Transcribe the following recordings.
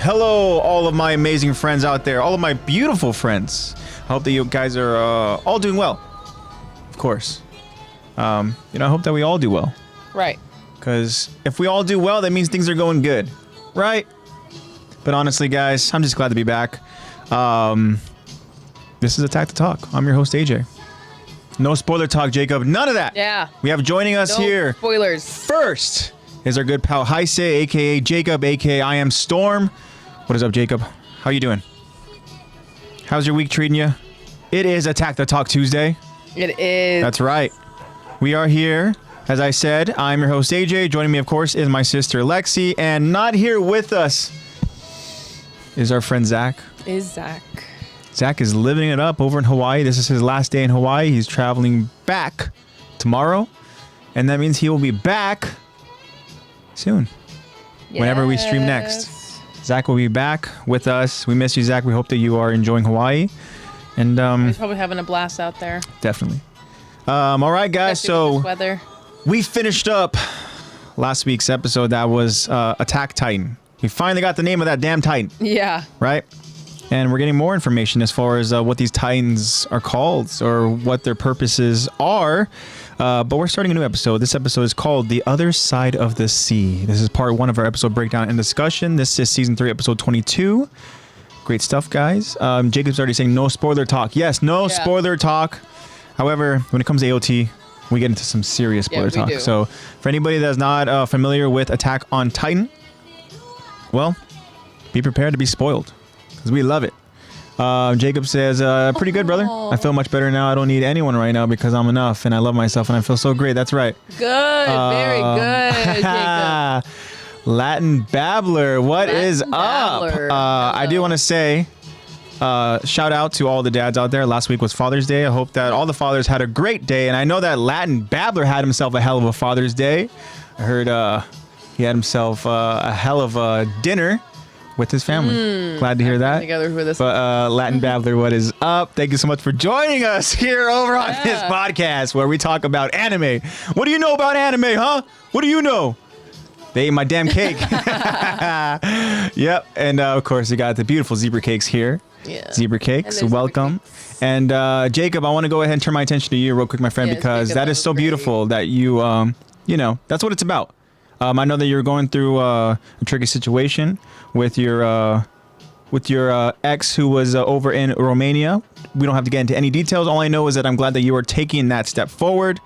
Hello, all of my amazing friends out there, all of my beautiful friends. I hope that you guys are all doing well. Of course. I hope that we all do well. Right. Because if we all do well, that means things are going good. Right? But honestly, guys, I'm just glad to be back. This is Attack the Talk. I'm your host, AJ. No spoiler talk, Jacob. None of that. Yeah. We have joining us here. Spoilers. First is our good pal, Heise, a.k.a. Jacob, a.k.a. I Am Storm. What is up, Jacob? How you doing? How's your week treating you? It is Attack the Talk Tuesday. It is. That's right. We are here. As I said, I'm your host, AJ. Joining me, of course, is my sister, Lexi. And not here with us is our friend, Zach. Zach is living it up over in Hawaii. This is his last day in Hawaii. He's traveling back tomorrow. And that means he will be back soon. Yes. Whenever we stream next. Zach will be back with us. We miss you, Zach. We hope that you are enjoying Hawaii. And he's probably having a blast out there. Definitely. All right, guys. So weather. We finished up last week's episode. That was AttackOnTitan. We finally got the name of that damn Titan. Yeah. Right? And we're getting more information as far as what these Titans are called or what their purposes are. But we're starting a new episode. This episode is called The Other Side of the Sea. This is part 1 of our episode breakdown and discussion. This is season 3, episode 22. Great stuff, guys. Jacob's already saying no spoiler talk. Yes, no spoiler talk. However, when it comes to AOT, we get into some serious spoiler talk. Do. So for anybody that's not familiar with Attack on Titan, well, be prepared to be spoiled because we love it. Jacob says, pretty good, brother. I feel much better now. I don't need anyone right now because I'm enough and I love myself and I feel so great. That's right. Good. Very good, Jacob. Latin Babbler, what Latin is Babbler. Up? I do want to say, shout out to all the dads out there. Last week was Father's Day. I hope that all the fathers had a great day. And I know that Latin Babbler had himself a hell of a Father's Day. I heard he had himself a hell of a dinner with his family. Glad to hear that. Together with us. But Latin Babbler, what is up? Thank you so much for joining us here over on this podcast where we talk about anime. What do you know about anime, huh? What do you know? They ate my damn cake. Yep. And of course, we got the beautiful zebra cakes here. Yeah. Zebra cakes. Welcome. And Jacob, I want to go ahead and turn my attention to you real quick, my friend, because Jacob, that is so beautiful that you, that's what it's about. I know that you're going through a tricky situation with your ex who was over in Romania. We don't have to get into any details. All I know is that I'm glad that you are taking that step forward.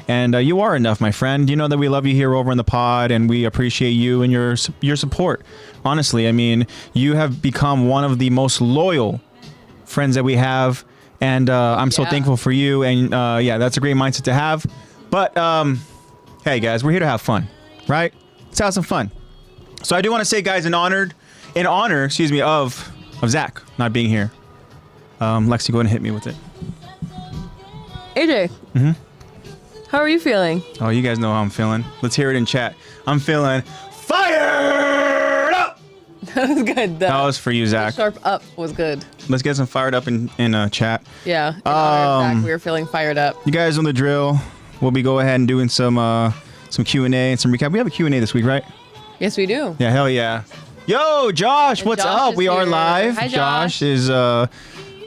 And you are enough, my friend. You know that we love you here over in the pod, and we appreciate you and your support. Honestly, I mean, you have become one of the most loyal friends that we have, and I'm so thankful for you. And that's a great mindset to have. But hey, guys, we're here to have fun, right? Let's have some fun. So I do want to say, guys, in honor, of Zach not being here. Lexi, go ahead and hit me with it. AJ. Mm-hmm. How are you feeling? Oh, you guys know how I'm feeling. Let's hear it in chat. I'm feeling fired up. That was good. That was for you, Zach. Sharp up was good. Let's get some fired up in chat. Yeah. In honor of Zach, we were feeling fired up. You guys know the drill. We'll be go ahead and doing some Q&A and some recap. We have a Q&A this week, right? Yes, we do. Yeah, hell yeah. Yo, Josh, what's up? We are live. Hi, Josh is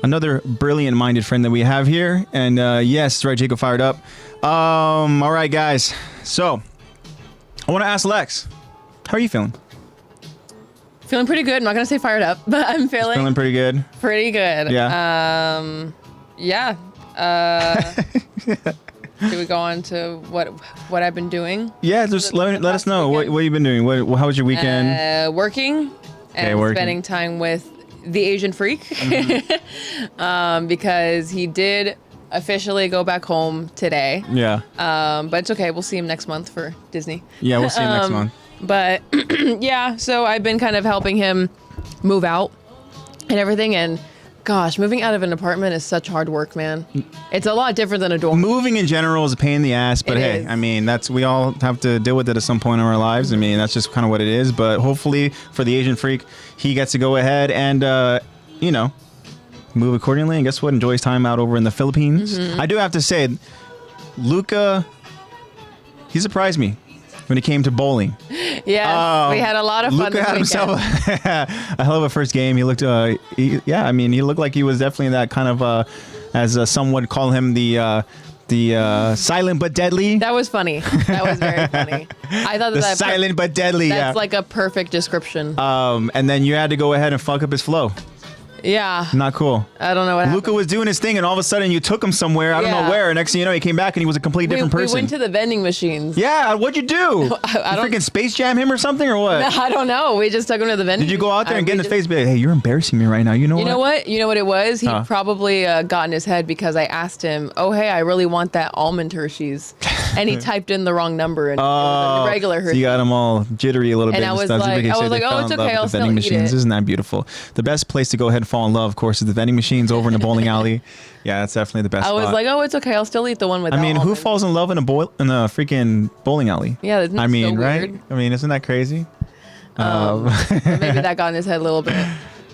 another brilliant-minded friend that we have here. And yes, that's right, Jacob fired up. All right, guys. So, I want to ask Lex, how are you feeling? Feeling pretty good. I'm not going to say fired up, but I'm feeling pretty good. Pretty good. Yeah. Yeah. Should we go on to what I've been doing? Yeah, just let us know what you've been doing. How was your weekend? Working and spending time with the Asian freak because he did officially go back home today. Yeah. But it's okay. We'll see him next month for Disney. Yeah, we'll see him next month. But yeah, so I've been kind of helping him move out and everything. And gosh, moving out of an apartment is such hard work, man. It's a lot different than a dorm. Moving in general is a pain in the ass, but hey, I mean, we all have to deal with it at some point in our lives. I mean, that's just kind of what it is. But hopefully for the Asian freak, he gets to go ahead and, move accordingly. And guess what? Enjoy his time out over in the Philippines. Mm-hmm. I do have to say, Luca, he surprised me when it came to bowling. Yeah, we had a lot of fun. Luka had himself a hell of a first game. He looked, he looked like he was definitely that kind of, as some would call him, the silent but deadly. That was funny. That was very funny. I thought that silent but deadly. That's like a perfect description. And then you had to go ahead and fuck up his flow. Yeah. Not cool. I don't know what happened. Luka was doing his thing, and all of a sudden you took him somewhere. I don't know where. Next thing you know, he came back and he was a completely different person. We went to the vending machines. Yeah. What'd you do? I don't freaking Space Jam him or something or what? I don't know. We just took him to the vending. Did you go out there and get in his face? Be like, hey, you're embarrassing me right now. You know what? You know what it was? He probably got in his head because I asked him, oh, hey, I really want that almond Hershey's. And he typed in the wrong number and it was a regular Hershey's. So you got him all jittery a little bit. And I was like, oh, it's okay. I'll still eat it. Isn't that beautiful? The best place to go ahead and fall in love, of course, is the vending machines over in the bowling alley. Yeah, that's definitely the best I was spot. like, oh, it's okay. I'll still eat the one with who falls in love in a freaking bowling alley? Yeah, isn't that so weird? Right? I mean, isn't that crazy? Maybe that got in his head a little bit.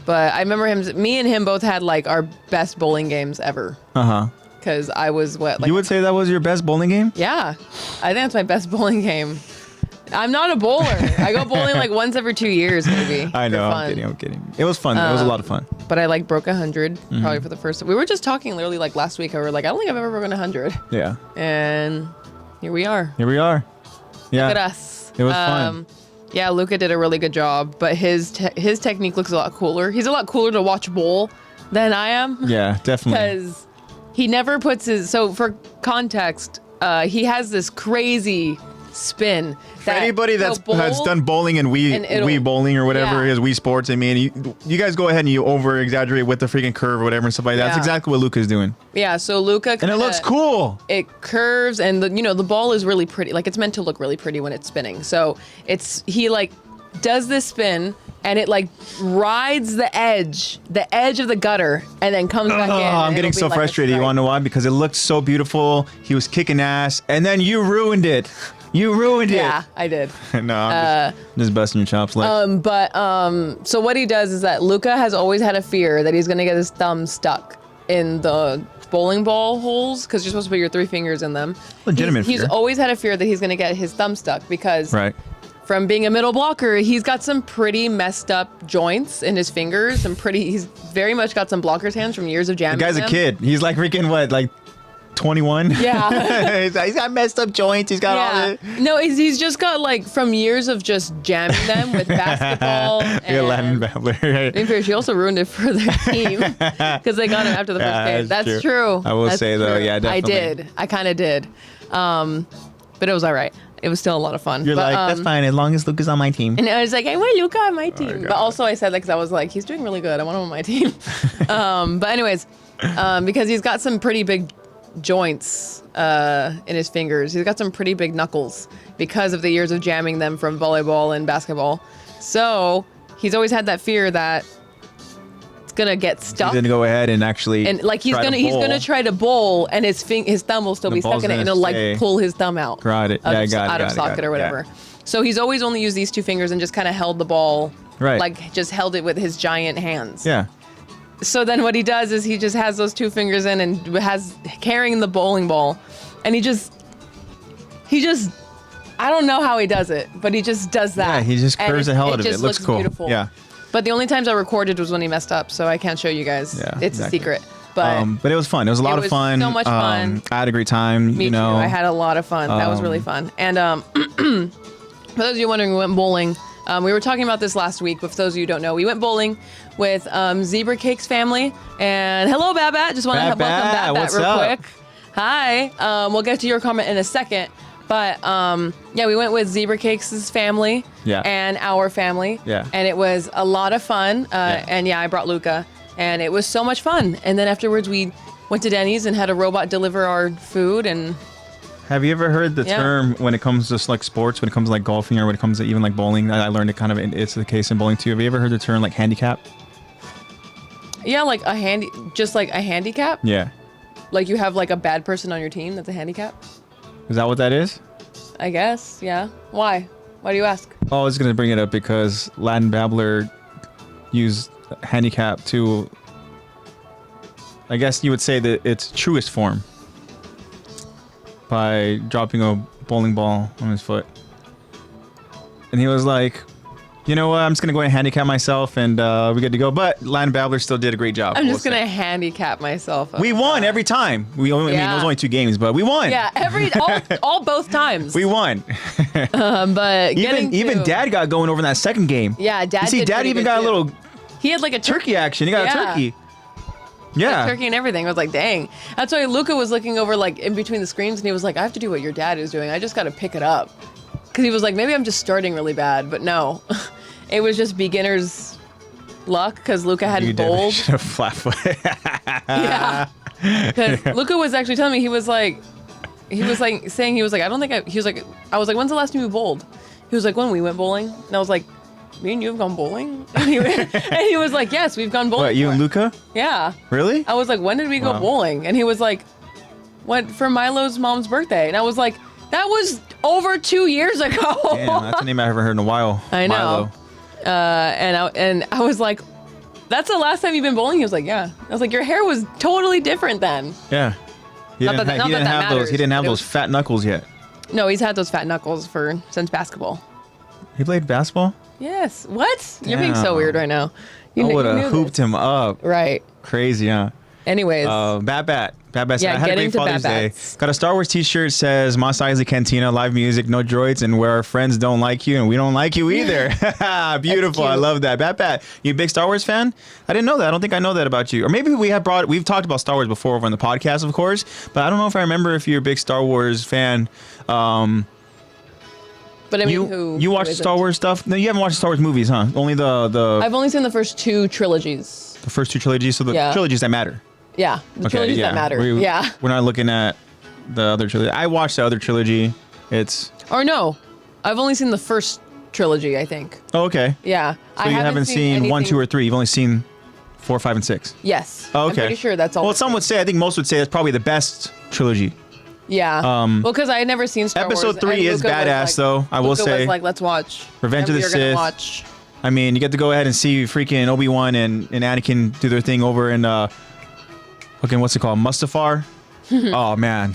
But I remember me and him both had like our best bowling games ever. Because I was you would say that was your best bowling game? Yeah. I think that's my best bowling game. I'm not a bowler. I go bowling like once every 2 years, maybe. I know. I'm kidding. It was fun. It was a lot of fun. But I like broke 100 probably for the first time. We were just talking literally like last week. I were like, I don't think I've ever broken 100. Yeah. And here we are. Yeah. Look at us. It was fun. Yeah, Luka did a really good job, but his technique looks a lot cooler. He's a lot cooler to watch bowl than I am. Yeah, definitely. Because he never puts his... So for context, he has this crazy spin. For anybody that's done bowling and Wii bowling or whatever it is, Wii Sports, I mean, you guys go ahead and you over exaggerate with the freaking curve or whatever and stuff like that. That's exactly what Luka's doing. Yeah, so Luka and it looks cool. It curves and the ball is really pretty. Like it's meant to look really pretty when it's spinning. So he like does this spin and it like rides the edge of the gutter and then comes back in. I'm getting so frustrated. You want to know why? Because it looked so beautiful. He was kicking ass and then you ruined it. You ruined it. Yeah, I did. No, I'm just busting your chops. So what he does is that Luka has always had a fear that he's going to get his thumb stuck in the bowling ball holes because you're supposed to put your 3 fingers in them. Legitimate fear. He's always had a fear that he's going to get his thumb stuck because from being a middle blocker, he's got some pretty messed up joints in his fingers. He's very much got some blocker's hands from years of jamming. The guy's a kid. He's like freaking what, like 21? Yeah. He's got messed up joints. He's got all the... No, he's just got like from years of just jamming them with basketball. You're a Latin babbler. Right? She also ruined it for their team because they got him after the first game. That's true. I will say though, yeah, definitely. I kind of did. But it was all right. It was still a lot of fun. You're like, that's fine as long as Luka's on my team. And I was like, I want Luka on my team. But also I said that because I was like, he's doing really good. I want him on my team. But anyways, because he's got some pretty big joints in his fingers. He's got some pretty big knuckles because of the years of jamming them from volleyball and basketball. So he's always had that fear that it's gonna get stuck. He's gonna go ahead and actually he's gonna try to bowl and his thumb will still be stuck in it and it'll like pull his thumb out. Got it. Out of socket or whatever. Yeah. So he's always only used these 2 fingers and just kind of held the ball. Right. Like just held it with his giant hands. Yeah. So then what he does is he just has those 2 fingers in and has carrying the bowling ball. And he just, I don't know how he does it, but he just does that. Yeah, he just curves the hell out of it. It looks cool. Beautiful. Yeah. But the only times I recorded was when he messed up, so I can't show you guys. Yeah, it's a secret. But it was fun. It was a lot of fun. So much fun. I had a great time. Me too. I had a lot of fun. That was really fun. And for those of you wondering, we went bowling. We were talking about this last week, but for those of you who don't know, we went bowling with Zebra Cake's family. And hello, Babat. Just want to welcome Babat real quick. Hi. We'll get to your comment in a second. But yeah, we went with Zebra Cakes' family and our family. Yeah. And it was a lot of fun. And yeah, I brought Luka. And it was so much fun. And then afterwards, we went to Denny's and had a robot deliver our food. And have you ever heard the term when it comes to like sports, when it comes to like golfing or when it comes to even like bowling? I learned it kind of, it's the case in bowling too. Have you ever heard the term like handicap? Yeah, like just like a handicap? Yeah. Like you have like a bad person on your team that's a handicap? Is that what that is? I guess, yeah. Why? Why do you ask? Oh, I was going to bring it up because Latin Babbler used handicap to, I guess you would say that its truest form by dropping a bowling ball on his foot. and he was like, you know what? I'm just gonna go ahead and handicap myself, and we're good to go. But Land Babbler still did a great job. I'm just gonna handicap myself. We won every time. I mean, it was only 2 games, but we won. Yeah, all both times. We won. But even Dad got going over in that second game. Yeah, Dad. You see, Dad even got a little. He had like a turkey action. He got a turkey. Yeah. Like turkey and everything. I was like, dang. That's why Luca was looking over like in between the screens, and he was like, I have to do what your dad is doing. I just got to pick it up. Because he was like, maybe I'm just starting really bad, but no. It was just beginner's luck because Luca had bold. Flat foot. Yeah. Because Luca was actually telling me, he was like, saying, I was like, when's the last time you bowled? He was like, when we went bowling. And I was like, me and you have gone bowling? And he was like, yes, we've gone bowling. What, you and Luca? Yeah. Really? I was like, when did we go bowling? And he was like, went for Milo's mom's birthday. And I was like, that was over 2 years ago. Damn, that's a name I haven't heard in a while. I know. Milo. And I was like, that's the last time you've been bowling? He was like, yeah. I was like, your hair was totally different then. Yeah. He didn't have those fat knuckles yet. No, he's had those fat knuckles since basketball. He played basketball? Yes. What? Damn. You're being so weird right now. I would have hooped him up. Right. Crazy, huh? Anyways. Bat. Yeah, I had a great Father's Day. Got a Star Wars t-shirt, says Mos Eisley Cantina, live music, no droids, and where our friends don't like you and we don't like you either. Beautiful. I love that. Bat. You a big Star Wars fan? I didn't know that. I don't think I know that about you. Or maybe we've talked about Star Wars before over on the podcast, of course, but I don't know if I remember if you're a big Star Wars fan. But I mean, you watch Star Wars stuff? No, you haven't watched Star Wars movies, huh? Only the. I've only seen the first 2 trilogies. The first 2 trilogies, so the trilogies that matter. Yeah, the trilogies that matter. We're not looking at the other trilogy. I watched the other trilogy. Or no, I've only seen the first trilogy, I think. Oh, okay. Yeah. So you haven't seen 1, 2, or 3. You've only seen 4, 5, and 6. Yes. Oh, okay. I'm pretty sure that's all. Well, some would say. I think most would say it's probably the best trilogy. Yeah. Well, because I had never seen Star Wars. Episode 3 is badass, though. I will say. Was like, let's watch Revenge of the Sith. Watch. I mean, you get to go ahead and see freaking Obi-Wan and Anakin do their thing over in what's it called? Mustafar? Oh, man.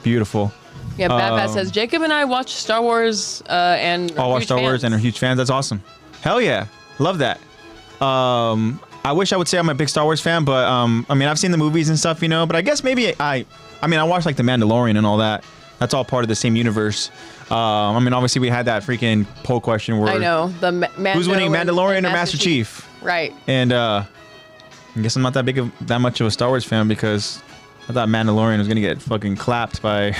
Beautiful. Yeah, Bat says, Jacob and I watch Star Wars and all watch Star Wars and are huge fans. That's awesome. Hell yeah. Love that. I wish I would say I'm a big Star Wars fan, but I mean, I've seen the movies and stuff, but I guess maybe I watched like The Mandalorian and all that. That's all part of the same universe. I mean, obviously we had that freaking poll question where I know who's winning, Mandalorian or Master Chief? Right. And I guess I'm not that much of a Star Wars fan because I thought Mandalorian was gonna get fucking clapped by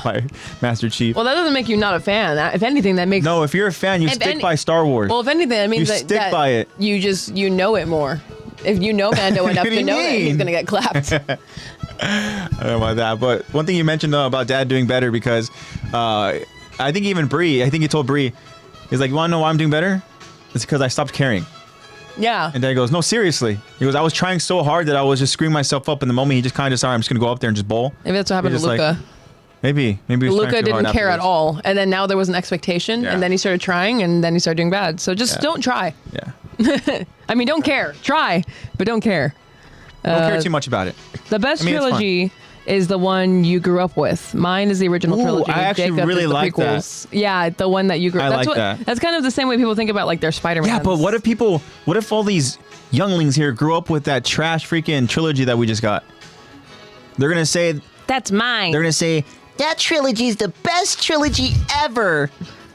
by Master Chief. Well, that doesn't make you not a fan. If anything, that makes if you're a fan, you stick by Star Wars. Well, if anything, that means you stick by it. You know it more. If you know Mando enough to know that he's gonna get clapped. I don't know about that, but one thing you mentioned about Dad doing better because I think even Bree, I think he told Bree, he's like, you want to know why I'm doing better? It's because I stopped caring. Yeah. And Dad goes, no, seriously. He goes, I was trying so hard that I was just screwing myself up in the moment. He just kind of decided I'm just going to go up there and just bowl. Maybe that's what happened to Luca. Like, maybe Luca didn't care at all. And then now there was an expectation and then he started trying and then he started doing bad. So just don't try. Yeah. I mean, don't care. Try, but don't care. Don't care too much about it. The best trilogy is the one you grew up with. Mine is the original trilogy. I actually Jacob really is the like prequels. That. Yeah, the one that you grew up with. That's kind of the same way people think about like their Spider-Man. Yeah, but what if all these younglings here grew up with that trash freaking trilogy that we just got? They're going to say... That's mine. They're going to say, that trilogy's the best trilogy ever.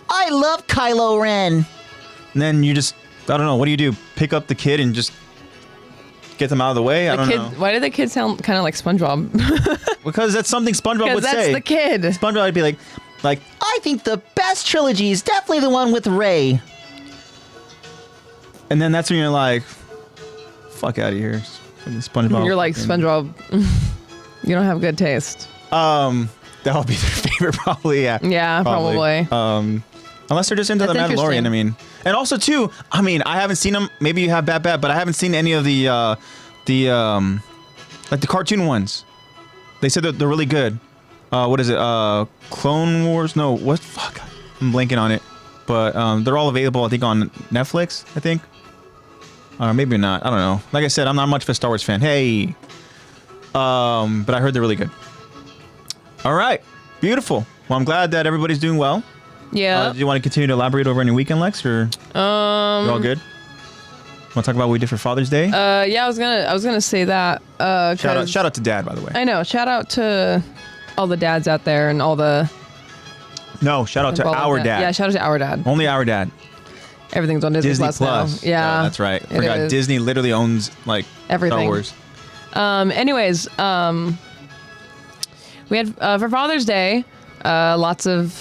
I love Kylo Ren. And then you just... I don't know. What do? Pick up the kid and just... get them out of the way? I don't know. Why do the kids sound kind of like SpongeBob? Because that's something SpongeBob would say. Because that's the kid. SpongeBob would be like, I think the best trilogy is definitely the one with Rey. And then that's when you're like, fuck out of here, SpongeBob. You're like, SpongeBob, you don't have good taste. That'll be their favorite, probably. Yeah. Yeah, probably. Unless they're just into The Mandalorian. I mean, and also too, I mean, I haven't seen them. Maybe you have Bat, but I haven't seen any of the like the cartoon ones. They said that they're really good. What is it? Clone Wars? No, what? Fuck, I'm blanking on it. But they're all available, I think, on Netflix. I think. Maybe not. I don't know. Like I said, I'm not much of a Star Wars fan. Hey. But I heard they're really good. All right. Beautiful. Well, I'm glad that everybody's doing well. Yeah. Do you want to continue to elaborate over any weekend, Lex, or you all good? Want to talk about what we did for Father's Day? Yeah, I was gonna say that. Shout out to Dad, by the way. I know. Shout out to all the dads out there and all the. No, shout out to our dad. Yeah, shout out to our dad. Only our dad. Everything's on Disney Plus now. Yeah, that's right. Forgot Disney literally owns like everything. Star Wars. Anyways, we had for Father's Day, lots of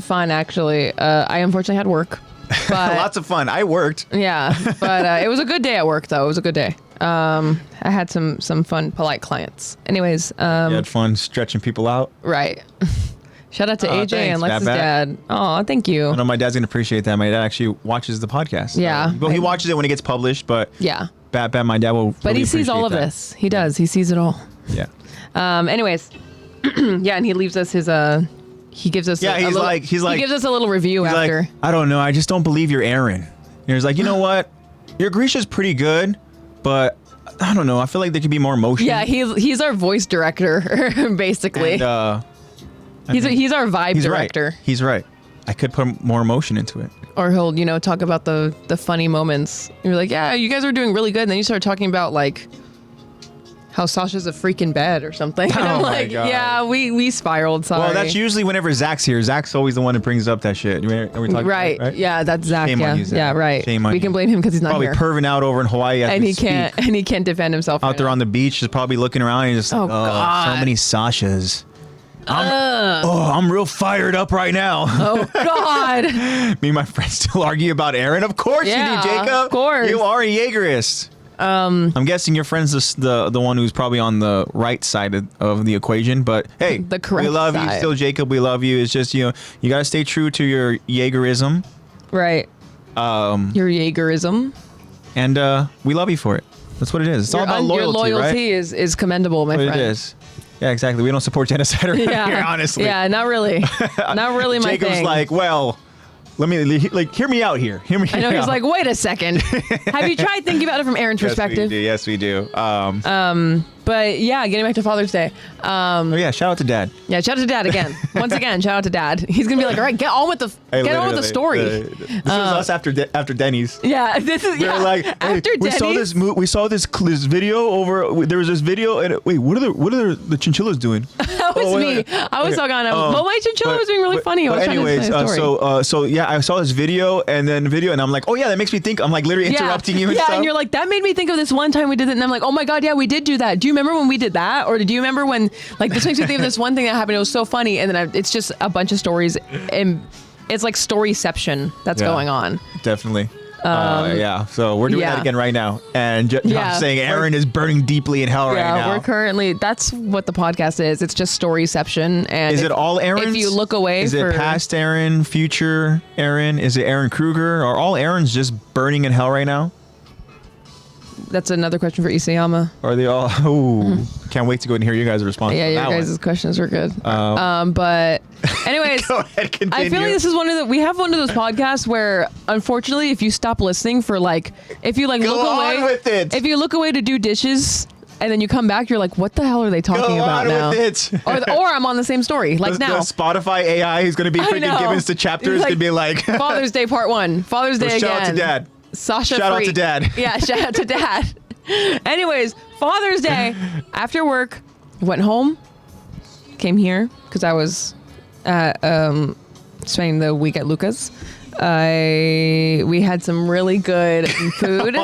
fun actually. I unfortunately had work. But, lots of fun. I worked. Yeah, but it was a good day at work though. It was a good day. I had some fun, polite clients. Anyways, you had fun stretching people out. Right. Shout out to AJ thanks, and Lex's dad. Oh, thank you. I know my dad's gonna appreciate that. My dad actually watches the podcast. Yeah. Well, he watches it when it gets published, but yeah. Bad. My dad will. But he sees all of this. He does. He sees it all. Yeah. Anyways, yeah, and he leaves us his he gives us he gives us a little review after. Like, I don't know. I just don't believe you're Aaron. And he's like, you know what? Your Grisha's pretty good, but I don't know. I feel like there could be more emotion. Yeah, he's our voice director, basically. And, he's our vibe director. Right. He's right. I could put more emotion into it. Or he'll, talk about the funny moments. And you're like, yeah, you guys are doing really good. And then you start talking about like how Sasha's a freak in bed or something. And I'm like, yeah, we spiraled. Sorry. Well, that's usually whenever Zach's here. Zach's always the one that brings up that shit. Are we talking right. Right? Yeah, that's Zach. Shame on you, Zach. Yeah, right. Shame on we you. can blame him because he's not probably here. perving out over in Hawaii as we speak. And he can't defend himself. Out there on the beach, just probably looking around and just like, God. so many Sashas. I'm real fired up right now. Oh God. Me and my friends still argue about Aaron. Of course you do, Jacob. Of course. You are a Jaegerist. I'm guessing your friend's the one who's probably on the right side of the equation. But hey, the correct we love side. you still, Jacob. We love you. It's just you gotta stay true to your Jaegerism. Right. Your Jaegerism. And we love you for it. That's what it is. It's all about loyalty, your loyalty right? is commendable, my friend. It is. Yeah, exactly. We don't support genocide around here, honestly. Yeah, not really. Not really my Jacob's thing. like, well, let me hear me out here. Hear me out. I know he's like, wait a second. Have you tried thinking about it from Aaron's perspective? Yes, we do. But yeah, getting back to Father's Day. Oh yeah, shout out to Dad. Yeah, shout out to Dad again. Once again, shout out to Dad. He's gonna be like, all right, get on with the story. This was us after Denny's. Yeah, this is We were like, hey, after Denny's. We saw this video over. There was this video, and wait, what are the chinchillas doing? That was me. I was talking on. Well, my chinchilla was being really funny. I was trying to tell a story. so yeah, I saw this video, and I'm like, oh yeah, that makes me think. I'm like literally interrupting you and stuff. Yeah, and you're like, that made me think of this one time we did it, and I'm like, oh my God, yeah, we did do that. Do you remember when we did that? Or do you remember when, like, this makes me think of this one thing that happened. It was so funny, and then it's just a bunch of stories, and it's like storyception that's going on. Definitely. Yeah, so we're doing that again right now, and I'm saying Aaron is burning deeply in hell right now. Yeah, we're currently. That's what the podcast is. It's just storyception. And is it all Aaron's? If you look away, is it past Aaron, future Aaron? Is it Aaron Kruger? Are all Aarons just burning in hell right now? That's another question for Isayama. Are they all? Oh, can't wait to go and hear you guys' response. Yeah, your guys' questions are good. But anyways, go ahead, continue. I feel like this is we have one of those podcasts where, unfortunately, if you stop listening for if you look away, with it. If you look away to do dishes, and then you come back, you're like, what the hell are they talking about now? With it. or I'm on the same story. Like now. The Spotify AI who's going to be freaking giving us the chapters going to be like. Father's Day Part 1. Father's Day again. Shout out to Dad. Sasha Shout out to Dad. Yeah, shout out to Dad. Anyways, Father's Day. After work, went home, came here because I was spending the week at Luca's. We had some really good food.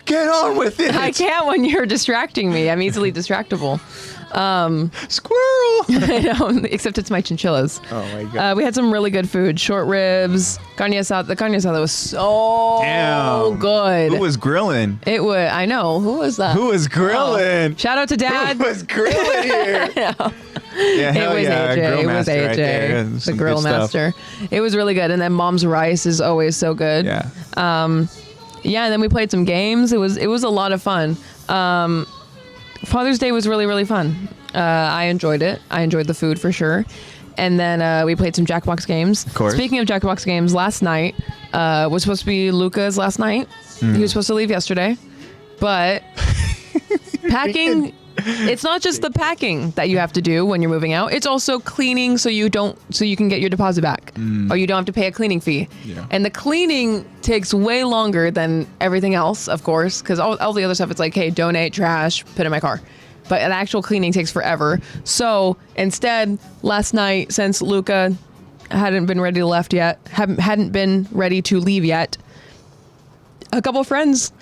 Get on with it. I can't when you're distracting me. I'm easily distractible. Squirrel. I know, except it's my chinchillas. Oh my God. We had some really good food. Short ribs, carne asada. The carne asada was so good. Who was grilling? It was. I know. Who was that? Who was grilling? Oh. Shout out to Dad. Who was grilling here? Yeah, hell it was AJ. It was AJ, right the grill master. It was really good. And then Mom's rice is always so good. Yeah. Yeah. And then we played some games. It was a lot of fun. Father's Day was really, really fun. I enjoyed it. I enjoyed the food for sure. And then we played some Jackbox games. Of course. Speaking of Jackbox games, last night was supposed to be Luca's last night. He was supposed to leave yesterday. But packing it's not just the packing that you have to do when you're moving out. It's also cleaning so you can get your deposit back, or you don't have to pay a cleaning fee. Yeah. And the cleaning takes way longer than everything else, of course, because all the other stuff, it's like, hey, donate trash, put in my car. But the actual cleaning takes forever. So instead, last night, since Luca hadn't been ready to hadn't been ready to leave yet, a couple of friends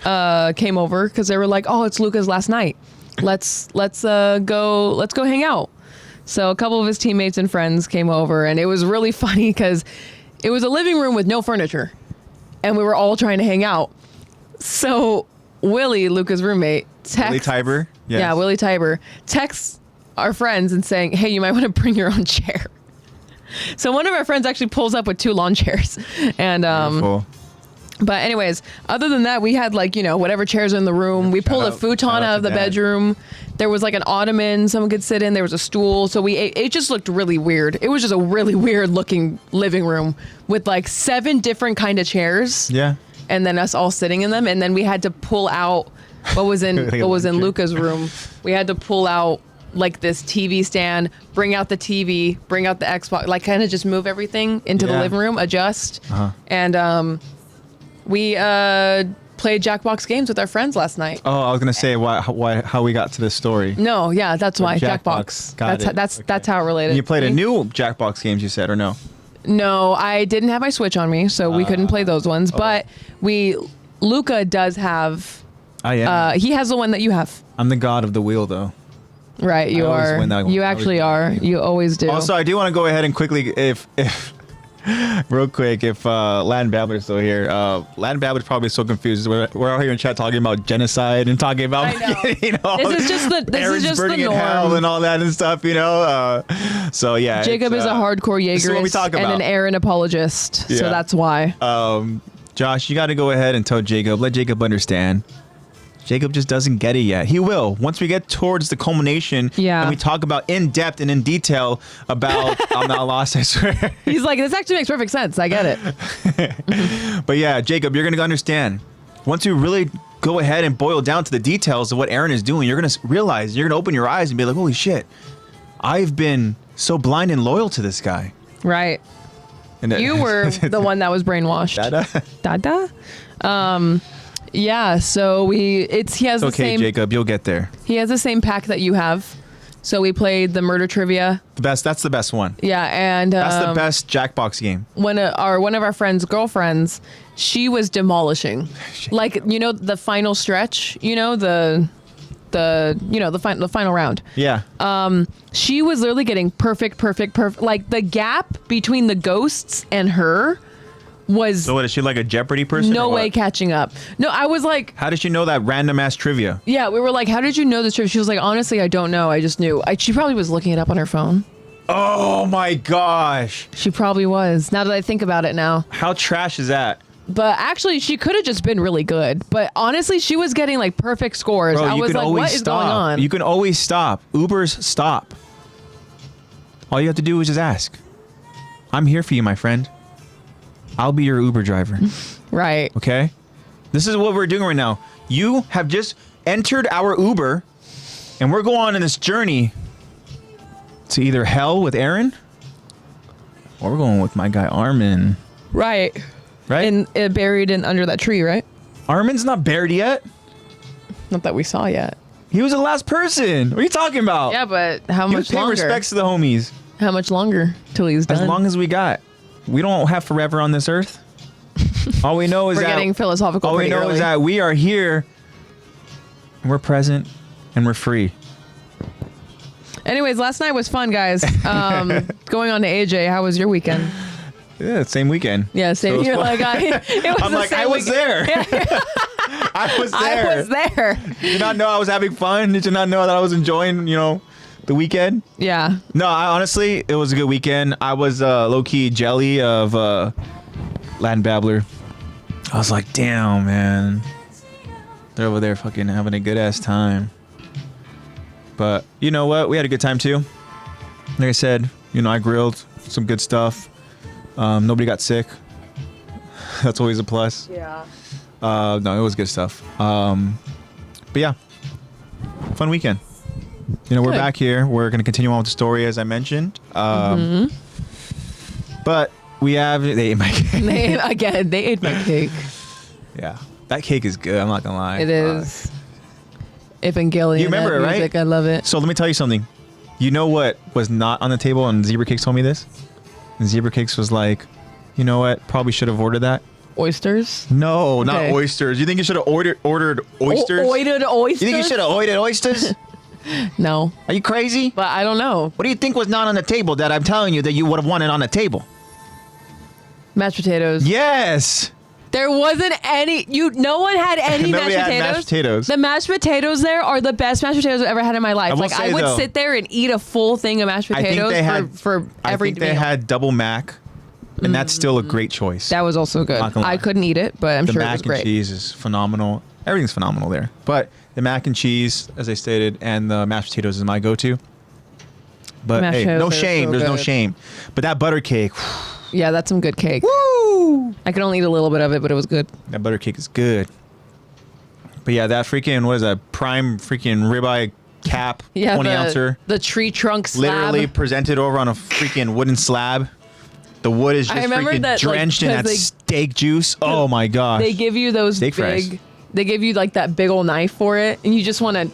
came over because they were like, "Oh, it's Luca's last night. Let's go hang out." So a couple of his teammates and friends came over, and it was really funny because it was a living room with no furniture, and we were all trying to hang out. So Willie, Luca's roommate, Willie Tiber. Yes. Yeah, Willie Tiber texts our friends and saying, "Hey, you might want to bring your own chair." So one of our friends actually pulls up with 2 lawn chairs, and Beautiful. But anyways, other than that, we had like, whatever chairs in the room. We pulled a futon out of the bedroom. There was like an ottoman someone could sit in. There was a stool. So it just looked really weird. It was just a really weird looking living room with like 7 different kind of chairs. Yeah. And then us all sitting in them. And then we had to pull out what was in Luca's room. We had to pull out like this TV stand, bring out the TV, bring out the Xbox, like kind of just move everything into the living room, adjust. And we played Jackbox games with our friends last night. Oh, I was gonna say how we got to this story. No, yeah, that's why Jackbox. Jackbox. That's how it related. And you played a new Jackbox games, you said, or no? No, I didn't have my Switch on me, so we couldn't play those ones. But Luca does have. I am. He has the one that you have. I'm the god of the wheel, though. Right, you are. You actually are. You always do. Also, I do want to go ahead and quickly, real quick, if Latin Babbler's still here, Latin Babbler's probably so confused. We're out here in chat talking about genocide and talking about, this is just the in norm hell and all that and stuff, So yeah, Jacob is a hardcore Jaegerist and an Aaron apologist, so that's why. Josh, you got to go ahead and tell Jacob. Let Jacob understand. Jacob just doesn't get it yet. He will. Once we get towards the culmination and we talk about in depth and in detail about I'm not lost, I swear. He's like, this actually makes perfect sense. I get it. But yeah, Jacob, you're going to understand. Once you really go ahead and boil down to the details of what Aaron is doing, you're going to realize, you're going to open your eyes and be like, holy shit, I've been so blind and loyal to this guy. Right. And you were the one that was brainwashed. Dada? Yeah, so he has the same. Okay, Jacob, you'll get there. He has the same pack that you have. So we played the murder trivia. That's the best one. Yeah, and that's the best Jackbox game. One of our friends' girlfriends, she was demolishing. Like, the final stretch, the final round. Yeah. She was literally getting perfect. Like the gap between the ghosts and her was. So what, is she like a Jeopardy person? No way catching up. No, I was like. How did she know that random ass trivia? Yeah, we were like, how did you know this trivia? She was like, honestly, I don't know. I just knew. She probably was looking it up on her phone. Oh my gosh. She probably was. Now that I think about it now. How trash is that? But actually, she could have just been really good. But honestly, she was getting like perfect scores. Bro, I was like, what is going on? You can always stop. Ubers stop. All you have to do is just ask. I'm here for you, my friend. I'll be your Uber driver. Right. Okay? This is what we're doing right now. You have just entered our Uber, and we're going on this journey to either hell with Aaron, or we're going with my guy Armin. Right. Right? Buried under that tree, right? Armin's not buried yet. Not that we saw yet. He was the last person. What are you talking about? Yeah, but how much longer? Respects to the homies. How much longer till he's done? As long as we got. We don't have forever on this earth. All we know is we're getting philosophical. All we know is that we are here, and we're present, and we're free. Anyways, last night was fun, guys. Going on to AJ, how was your weekend? Yeah, same weekend. Yeah, same. You're like, I was there. I was there. I was there. Did you not know I was having fun? Did you not know that I was enjoying, the weekend? Yeah. No, honestly, it was a good weekend. I was low-key jelly of Latin Babbler. I was like, damn, man. They're over there fucking having a good-ass time. But you know what? We had a good time, too. Like I said, I grilled some good stuff. Nobody got sick. That's always a plus. Yeah. No, it was good stuff. But yeah, fun weekend. you know, we're back here. We're going to continue on with the story, as I mentioned. But we have... They ate my cake. They ate my cake. Yeah. That cake is good. I'm not going to lie. It is. Evangelion. You remember it, right? Music, I love it. So let me tell you something. You know what was not on the table, and Zebra Cakes told me this? And Zebra Cakes was like, you know what? Probably should have ordered that. Oysters? No, not oysters. You think you should have ordered oysters? Ordered oysters? You think you should have ordered oysters? No. Are you crazy? But I don't know. What do you think was not on the table that I'm telling you that you would have wanted on the table? Mashed potatoes. Yes. There wasn't any. No one had any mashed Nobody had potatoes. mashed potatoes. The mashed potatoes there are the best mashed potatoes I've ever had in my life. will Like I say, would though, sit there and eat a full thing of mashed potatoes for every meal. I think they had double mac, and that's still a great choice. That was also good. I couldn't eat it, but I'm sure it was The mac great. and cheese is phenomenal. Everything's phenomenal there. But the mac and cheese, as I stated, and the mashed potatoes is my go-to. But Mashed hey, no potatoes are shame. so There's no good. shame. But that butter cake, Yeah, that's some good cake. woo! I could only eat a little bit of it, but it was good. That butter cake is good. But yeah, that freaking, what is that? Prime freaking ribeye cap, Yeah, 20 ouncer. the tree trunk slab. Literally presented over on a freaking wooden slab. The wood is just remember freaking that, like, drenched in that 'cause they- steak juice. Oh my gosh. They give you those Steak fries. big. They give you like that big old knife for it, and you just want to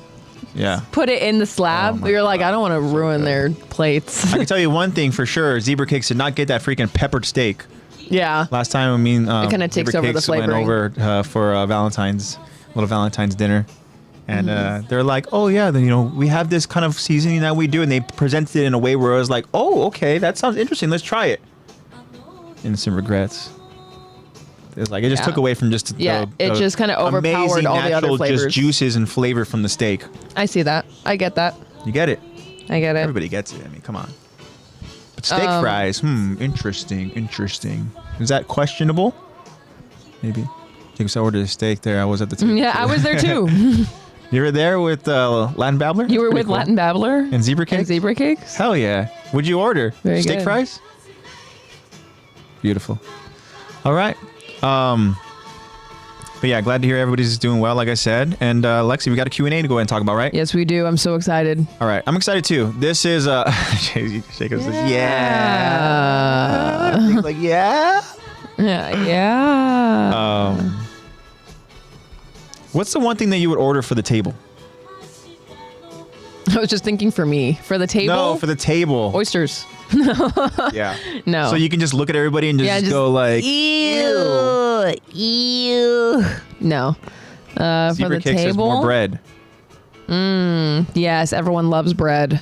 Yeah. put it in the slab. Oh my but you're like, God, I don't want to so ruin good. their plates. I can tell you one thing for sure. Zebra Cakes did not get that freaking peppered steak. Yeah. Last time, I mean, kinda takes Zebra over the Cakes went flavoring. over for little Valentine's dinner. And they're like, oh, yeah, then, you know, we have this kind of seasoning that we do. And they presented it in a way where I was like, oh, okay, that sounds interesting. Let's try it. Innocent regrets. It's like, it just Yeah. took away from just Yeah, it just kinda overpowered amazing all the other natural flavors. just juices and flavor from the steak. I see that. I get that. You get it. I get it. Everybody gets it. I mean, come on. But steak fries, interesting. Is that questionable? Maybe. Jacobs ordered a steak there. I was at the table. Yeah, I was there too. You were there with Latin Babbler? You were Pretty with cool. Latin Babbler And Zebra Cakes? and Zebra Cakes. Hell yeah. What'd you order? Very Steak good. fries? Beautiful. All right. But yeah, glad to hear everybody's doing well, like I said. And Lexi, we got a Q&A to go ahead and talk about, right? Yes, we do. I'm so excited. All right. I'm excited too. This is Jacobs says, yeah. He's like, yeah. Yeah. What's the one thing that you would order for the table? I was just thinking for me. For the table. No, for the table. Oysters. Yeah. No. So you can just look at everybody and just go like, Ew. Ew. No. For Zebra the Cakes has table. more bread. Yes, everyone loves bread.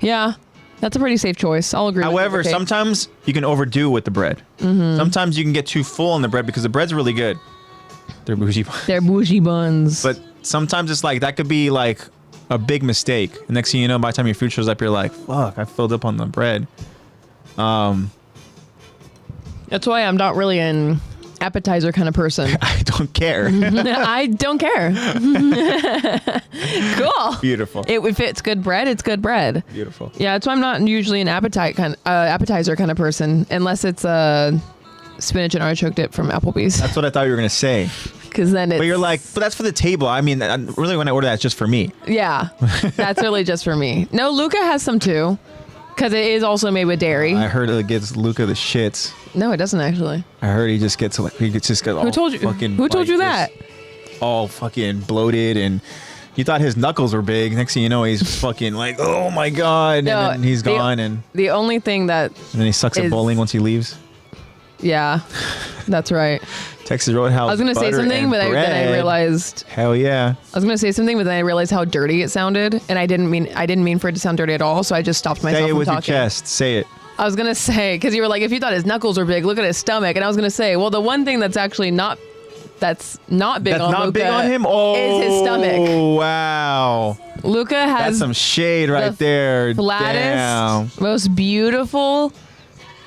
Yeah. That's a pretty safe choice. I'll agree. However, with you. sometimes you can overdo with the bread. Sometimes you can get too full on the bread because the bread's really good. They're bougie. They're bougie buns. But sometimes it's like, that could be like a big mistake. And next thing you know, by the time your food shows up, you're like, fuck, I filled up on the bread. That's why I'm not really an appetizer kind of person. I don't care. I don't care. Cool. Beautiful. If it's good bread, it's good bread. Beautiful. Yeah, that's why I'm not usually an appetizer kind of person, unless it's spinach and artichoke dip from Applebee's. That's what I thought you were going to say. Because then it's... But you're like, but that's for the table. I mean, really, when I order that, it's just for me. Yeah, that's really just for me. No, Luca has some too, because it is also made with dairy. I heard it gives Luca the shits. No, it doesn't actually. I heard he just gets all Who told you? fucking Who told you that? just all fucking bloated, and you thought his knuckles were big. Next thing you know, he's fucking like, oh my god, No, and then he's gone, and The only thing that... then he sucks at is- bowling once he leaves. Yeah, that's right. Texas Roadhouse. I was gonna say butter something, and but then I bread. realized... Hell yeah. I was gonna say something, but then I realized how dirty it sounded, and I didn't mean for it to sound dirty at all. So I just stopped myself Say it from with talking. your chest. Say it. I was gonna say, because you were like, if you thought his knuckles were big, look at his stomach, and I was gonna say, well, the one thing that's actually not big That's on not Luca big on him. Oh, is his stomach. Wow. Luca That's has some shade right there. flattest, Damn. most beautiful,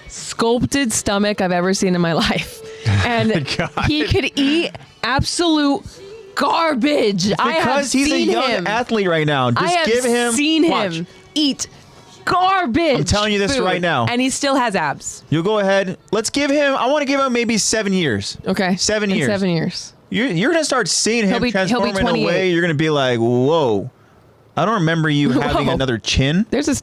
sculpted stomach I've ever seen in my life, and God. he could eat absolute garbage. I have Because he's a seen young him. athlete right now. Just I have give him. seen watch. him eat garbage. I'm telling you this food, right now. and he still has abs. You go ahead. Let's give him. I want to give him maybe 7 years. Okay, 7 In years. 7 years. You're gonna start seeing him He'll be transform in a 28. way. You're gonna be like, whoa. I don't remember you having another chin. There's a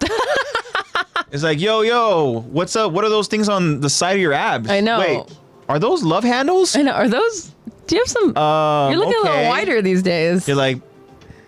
It's like, yo, what's up? What are those things on the side of your abs? I know. Wait, are those love handles? I know. Are those? Do you have some? You're looking a little wider these days. You're like,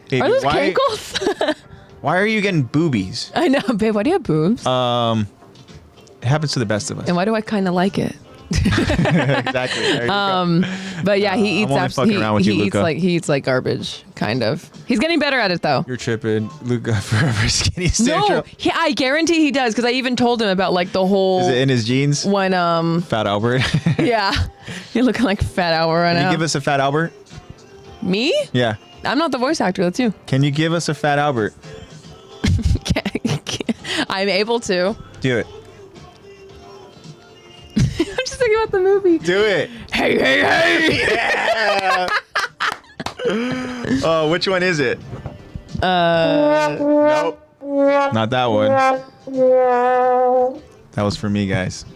baby, are those cankles? Why are you getting boobies? I know, babe. Why do you have boobs? It happens to the best of us. And why do I kind of like it? Exactly. There you go. But yeah, he eats. He eats like garbage, kind of. He's getting better at it though. You're tripping, Luca. Forever skinny syndrome. No, I guarantee he does because I even told him about like the whole. Is it in his jeans? When Fat Albert. Yeah, you're looking like Fat Albert right now. Can you give us a Fat Albert? Me? Yeah. I'm not the voice actor. That's you. Can you give us a Fat Albert? I'm able to. Do it. I'm just thinking about the movie. Do it. Hey, hey, hey. Yeah. Oh, which one is it? Nope. Not that one. That was for me, guys.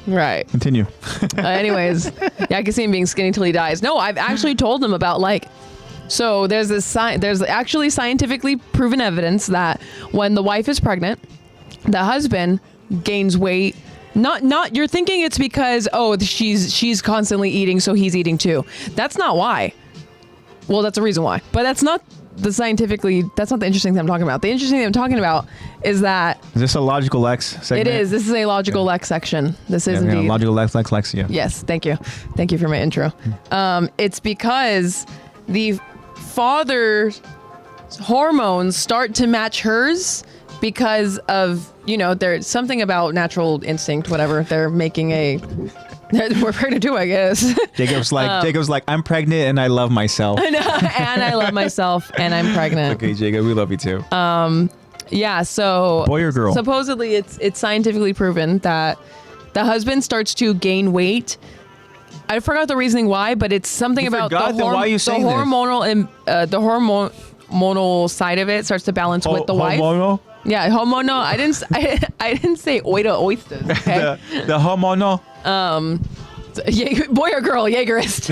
Right. Continue. Anyways, yeah, I can see him being skinny till he dies. No, I've actually told him about like. So there's actually scientifically proven evidence that when the wife is pregnant, the husband gains weight. Not you're thinking it's because she's constantly eating, so he's eating too. That's not why. Well, that's a reason why, but that's not that's not the interesting thing I'm talking about. The interesting thing I'm talking about is that Is this a logical Lex segment? it is. This is a logical Lex section. This is indeed logical Lex. Yeah. Yes, thank you for my intro. It's because the father's hormones start to match hers because of, there's something about natural instinct, whatever. They're making we're pregnant too, I guess. Jacob's like, I'm pregnant and I love myself. I know, and I love myself and I'm pregnant. Okay, Jacob, we love you too. Yeah, so boy or girl? Supposedly it's scientifically proven that the husband starts to gain weight. I forgot the reasoning why, but it's something about the hormonal side of it starts to balance with the wife. Hormonal? Yeah, hormonal. I didn't say oysters. Okay? the hormonal. Boy or girl, Jaegerist.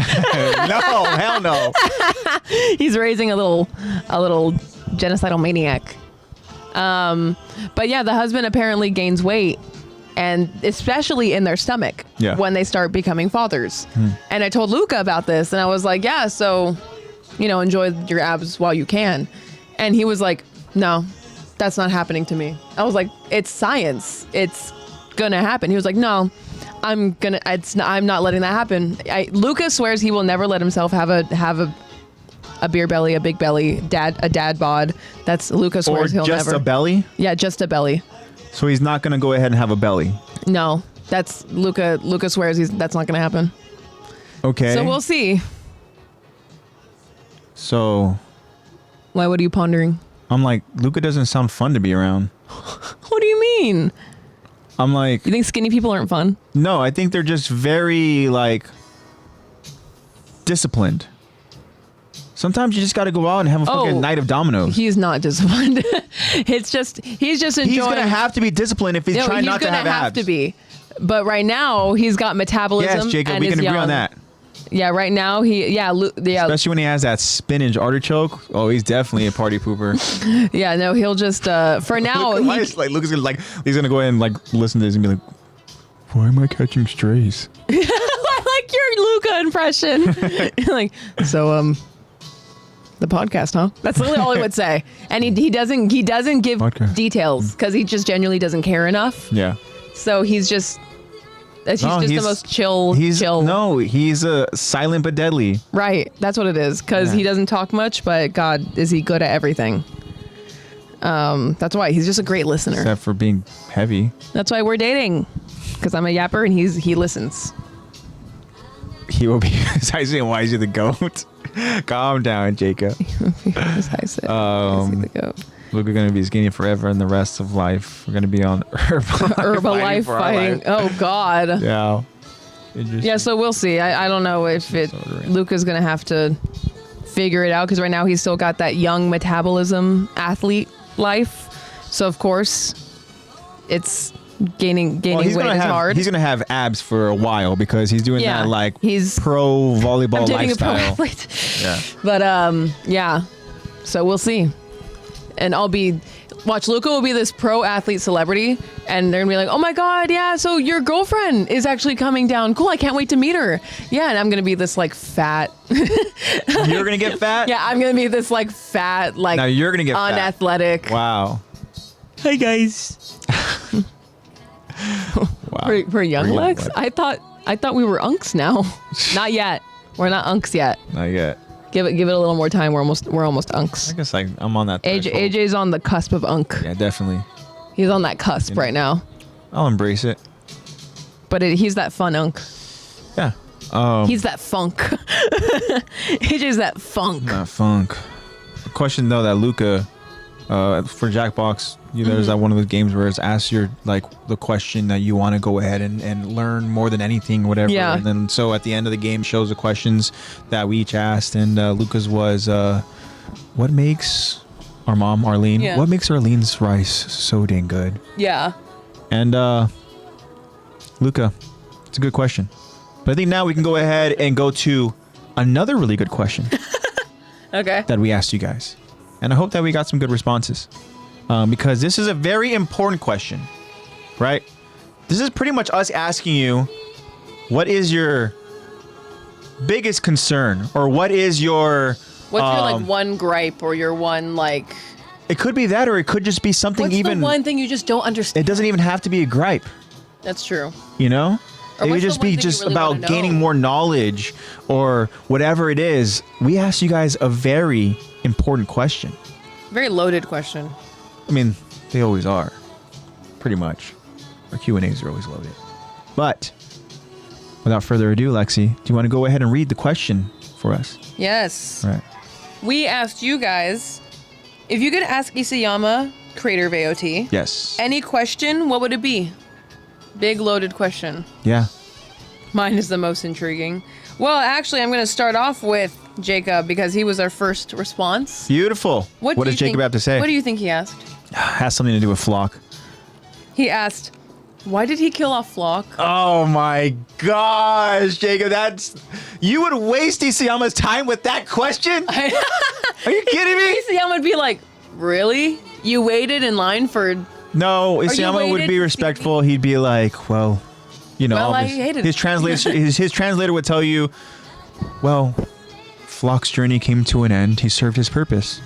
No, hell no. He's raising a little genocidal maniac. But yeah, the husband apparently gains weight, and especially in their stomach when they start becoming fathers. And I told Luca about this, and I was like, yeah, so, enjoy your abs while you can. And he was like, no, that's not happening to me. I was like, it's science. It's gonna happen. He was like, no, I'm not letting that happen. Luca swears he will never let himself have a beer belly, a big belly, a dad bod. That's Luca swears he'll never. Or just a belly? Yeah, just a belly. So he's not gonna go ahead and have a belly. No, that's Luca. Luca swears that's not gonna happen. Okay. So we'll see. So. Why? What are you pondering? I'm like, Luca doesn't sound fun to be around. What do you mean? I'm like, you think skinny people aren't fun? No, I think they're just very disciplined. Sometimes you just got to go out and have a fucking night of dominoes. He's not disciplined. He's just enjoying. He's gonna have to be disciplined if he's trying not to have abs. He's gonna have to be. But right now he's got metabolism. Yes, Jacob, we can agree on that. Yeah, right now especially when he has that spinach artichoke. Oh, he's definitely a party pooper. Yeah, no, he'll just for now. Lucas gonna he's gonna go ahead and listen to this and be like, why am I catching strays? I like your Luca impression. So the podcast, huh? That's literally all he would say, and he doesn't give details because he just genuinely doesn't care enough. Yeah. So he's just. He's the most chill. No, he's a silent but deadly. Right. That's what it is. Because he doesn't talk much, but God, is he good at everything. That's why he's just a great listener. Except for being heavy. That's why we're dating. Because I'm a yapper and he listens. He will be. I say, why is he the goat? Calm down, Jacob. As I said, is he the goat? Look, we're going to be skinny forever in the rest of life. We're going to be on Herbalife fighting. Oh, God. Yeah. Yeah, so we'll see. I don't know if Luca's going to have to figure it out because right now he's still got that young metabolism athlete life. So, of course, it's gaining weight is hard. He's going to have abs for a while because he's doing that he's pro volleyball lifestyle. Yeah. But, yeah. So we'll see. and watch, Luca will be this pro athlete celebrity, and they're gonna be like, oh my God, yeah, so your girlfriend is actually coming down. Cool, I can't wait to meet her. Yeah, and I'm gonna be this like fat. You're gonna get fat? Yeah, I'm gonna be this like fat, like now you're gonna get unathletic. Fat. Wow. Hi guys. Wow. For young Lex? I thought we were unks now. Not yet. We're not unks yet. Not yet. Give it a little more time. We're almost unks. I guess I'm on that threshold. AJ's on the cusp of unk. Yeah, definitely. He's on that cusp right now. I'll embrace it. But he's that fun unk. Yeah. He's that funk. AJ's that funk. That funk. A question though that Luca, for Jackbox, there's that one of the games where it's asks your like the question that you want to go ahead and learn more than anything, whatever. Yeah. And then so at the end of the game shows the questions that we each asked, and Luca's was, what makes our mom Arlene? Yeah. What makes Arlene's rice so dang good? Yeah. And Luca, it's a good question, but I think now we can go ahead and go to another really good question. Okay. That we asked you guys, and I hope that we got some good responses. Because this is a very important question, right? This is pretty much us asking you, what is your biggest concern, or what is your... What's your like one gripe, or your one like... It could be that, or it could just be something what's even... the one thing you just don't understand? It doesn't even have to be a gripe. That's true. You know? Or It would what's the just one be thing you just really about wanna know? gaining more knowledge, or whatever it is. We asked you guys a very important question. Very loaded question. I mean, they always are, pretty much. Our Q&As are always loaded. But without further ado, Lexi, do you want to go ahead and read the question for us? Yes. All right. We asked you guys, if you could ask Isayama, creator of AOT, Yes. any question, what would it be? Big loaded question. Yeah. Mine is the most intriguing. Well, actually, I'm going to start off with Jacob because he was our first response. Beautiful. What does Jacob have to say? What do you think he asked? Has something to do with Flock. He asked, why did he kill off Flock? Oh my gosh, Jacob, you would waste Isayama's time with that question? Are you kidding me? Isayama would be like, really? You waited in line for... No, Isayama would be respectful. He'd be like, well, I hated his translator. his translator would tell you, well, Flock's journey came to an end. He served his purpose.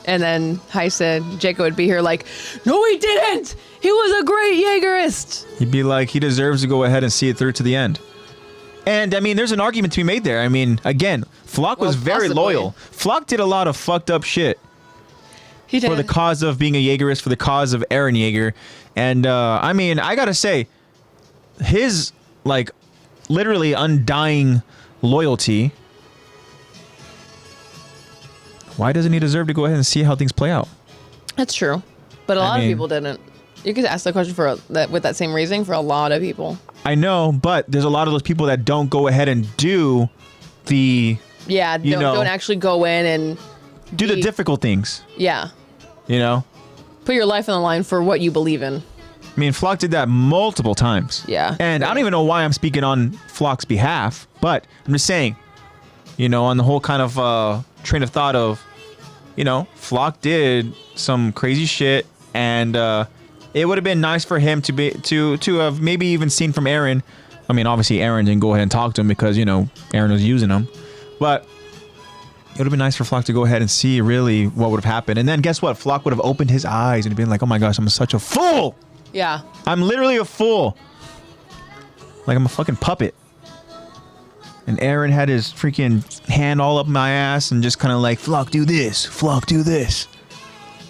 And then Jacob would be here like, no, he didn't. He was a great Jaegerist. He'd be like, he deserves to go ahead and see it through to the end. And I mean, there's an argument to be made there. I mean, again, Flock was very loyal. Flock did a lot of fucked up shit. He did. For the cause of being a Jaegerist, for the cause of Eren Jaeger. And I mean, I gotta say, his like literally undying loyalty, why doesn't he deserve to go ahead and see how things play out? That's true. But a lot of people didn't. You could ask the question with that same reasoning for a lot of people. I know, but there's a lot of those people that don't go ahead and do the... Yeah, don't actually go in and... Do the difficult things. Yeah. You know? Put your life on the line for what you believe in. I mean, Flock did that multiple times. Yeah. And I don't even know why I'm speaking on Flock's behalf, but I'm just saying, on the whole kind of train of thought of, Flock did some crazy shit, and it would have been nice for him to have maybe even seen from Eren. I mean, obviously Eren didn't go ahead and talk to him because, Eren was using him. But it would have been nice for Flock to go ahead and see really what would have happened. And then guess what? Flock would have opened his eyes and been like, oh my gosh, I'm such a fool. Yeah. I'm literally a fool. Like I'm a fucking puppet. And Eren had his freaking hand all up my ass and just kind of like, Flock, do this. Flock, do this.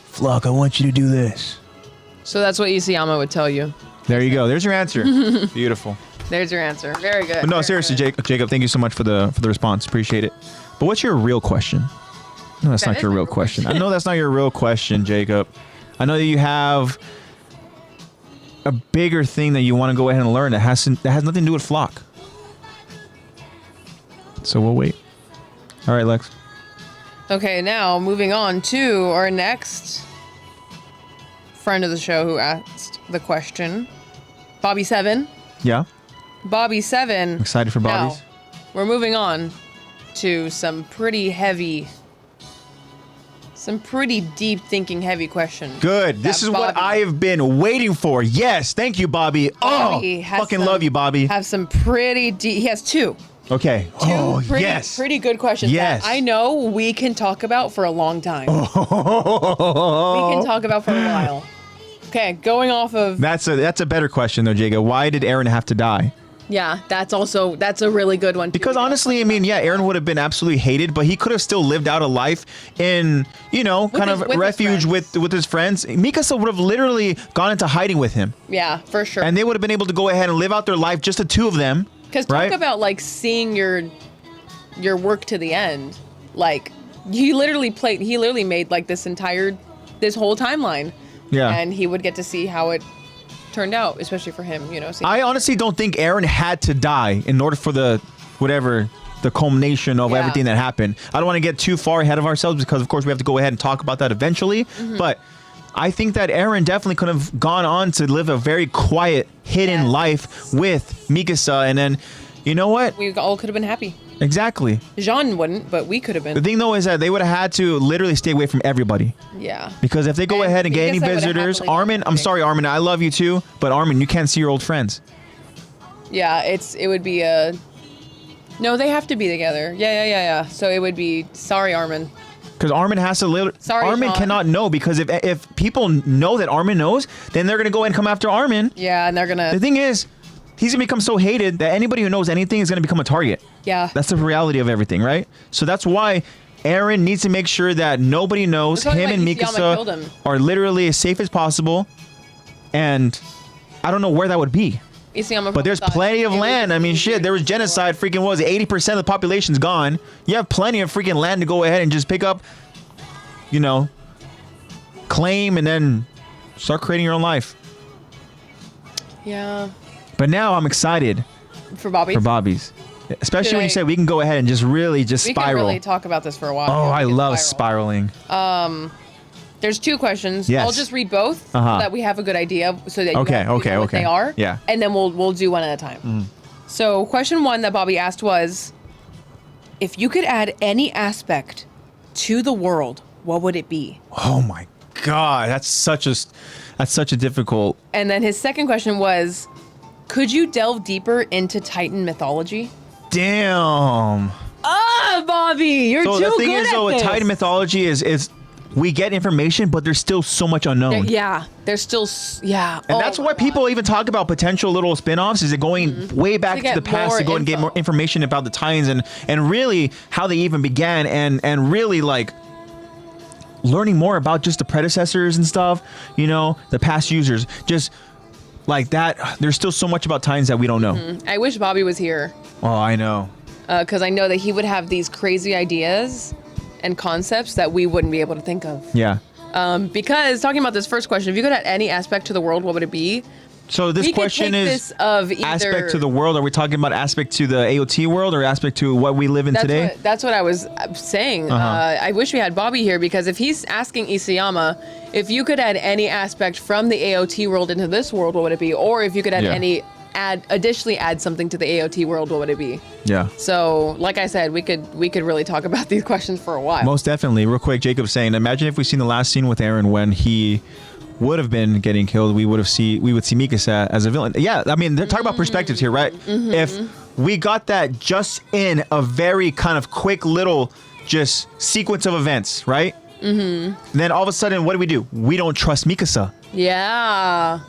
Flock, I want you to do this. So that's what Isayama would tell you. There you go. There's your answer. Beautiful. There's your answer. Very good. But no, seriously, Jacob, thank you so much for the response. Appreciate it. But what's your real question? No, that's not your real question. I know that's not your real question, Jacob. I know that you have a bigger thing that you want to go ahead and learn that has nothing to do with Flock. So we'll wait. All right, Lex. Okay, now moving on to our next friend of the show who asked the question, Bobby7. Yeah. Bobby7. Excited for Bobby's. Now, we're moving on to some pretty heavy Some pretty deep thinking, heavy questions. Good. This is what I have been waiting for. Yes. Thank you, Bobby. Fucking love you, Bobby. Have some pretty deep. He has two. Okay. Pretty good questions. Yes. That I know we can talk about for a long time. We can talk about for a while. Okay, going off of. That's a better question though, Jacob. Why did Eren have to die? Yeah, that's a really good one. Because honestly, I mean, yeah, Eren would have been absolutely hated, but he could have still lived out a life in, with refuge with his friends. Mikasa would have literally gone into hiding with him. Yeah, for sure. And they would have been able to go ahead and live out their life, just the two of them. Because talk about like seeing your work to the end. Like he literally made like this whole timeline. Yeah. And he would get to see how it turned out, especially for him, I honestly don't think Eren had to die in order for the culmination of everything that happened. I don't want to get too far ahead of ourselves because of course we have to go ahead and talk about that eventually. But I think that Eren definitely could have gone on to live a very quiet, hidden life with Mikasa, and then, you know what? We all could have been happy. Exactly. Jean wouldn't, but we could have been. The thing though is that they would have had to literally stay away from everybody. Yeah. Because if they go ahead and get any visitors, Armin, I'm sorry, Armin, I love you too, but Armin, you can't see your old friends. Yeah, it would be a. No, they have to be together. Yeah. So it would be sorry, Armin. Because Armin has to Sorry, Armin Sean. cannot know, because if people know that Armin knows, then they're gonna go ahead and come after Armin. Yeah, and they're gonna. The thing is, he's gonna become so hated that anybody who knows anything is gonna become a target. Yeah. That's the reality of everything, right? So that's why Eren needs to make sure that nobody knows him and Mikasa are literally as safe as possible. And I don't know where that would be. But there's plenty of land. I mean, shit, there was genocide. Freaking, what was it? 80% of the population's gone. You have plenty of freaking land to go ahead and just pick up, claim, and then start creating your own life. Yeah. But now I'm excited. For Bobby's. Especially when you said we can go ahead and just really just spiral. We can really talk about this for a while. Oh, I love spiraling. There's two questions. Yes. I'll just read both so that we have a good idea, so that you know what they are. Yeah. And then we'll do one at a time. So question one that Bobby asked was, if you could add any aspect to the world, what would it be? Oh my God, that's such a difficult. And then his second question was, could you delve deeper into Titan mythology? Damn. Bobby, you're too good at this. So the thing is, though, with Titan mythology is we get information, but there's still so much unknown. There's still, And that's why people even talk about potential little spin-offs, is it going way back to the past to go and get more information about the Titans and really how they even began and really like learning more about just the predecessors and stuff, the past users. Just like that, there's still so much about Titans that we don't know. I wish Bobby was here. Oh, I know. Because I know that he would have these crazy ideas and concepts that we wouldn't be able to think of. Yeah. Because talking about this first question, if you could add any aspect to the world, what would it be? So this question is aspect to the world. Are we talking about aspect to the AOT world or aspect to what we live in today? That's what I was saying. I wish we had Bobby here, because if he's asking Isayama, if you could add any aspect from the AOT world into this world, what would it be? Or if you could additionally add something to the AOT world, what would it be? Yeah. So, like I said, we could really talk about these questions for a while. Most definitely. Real quick, Jacob's saying, imagine if we seen the last scene with Eren when he would have been getting killed. We would see Mikasa as a villain. Yeah, I mean, they're talking about perspectives here, right? If we got that just in a very kind of quick little just sequence of events, right? Then all of a sudden, what do? We don't trust Mikasa. Yeah.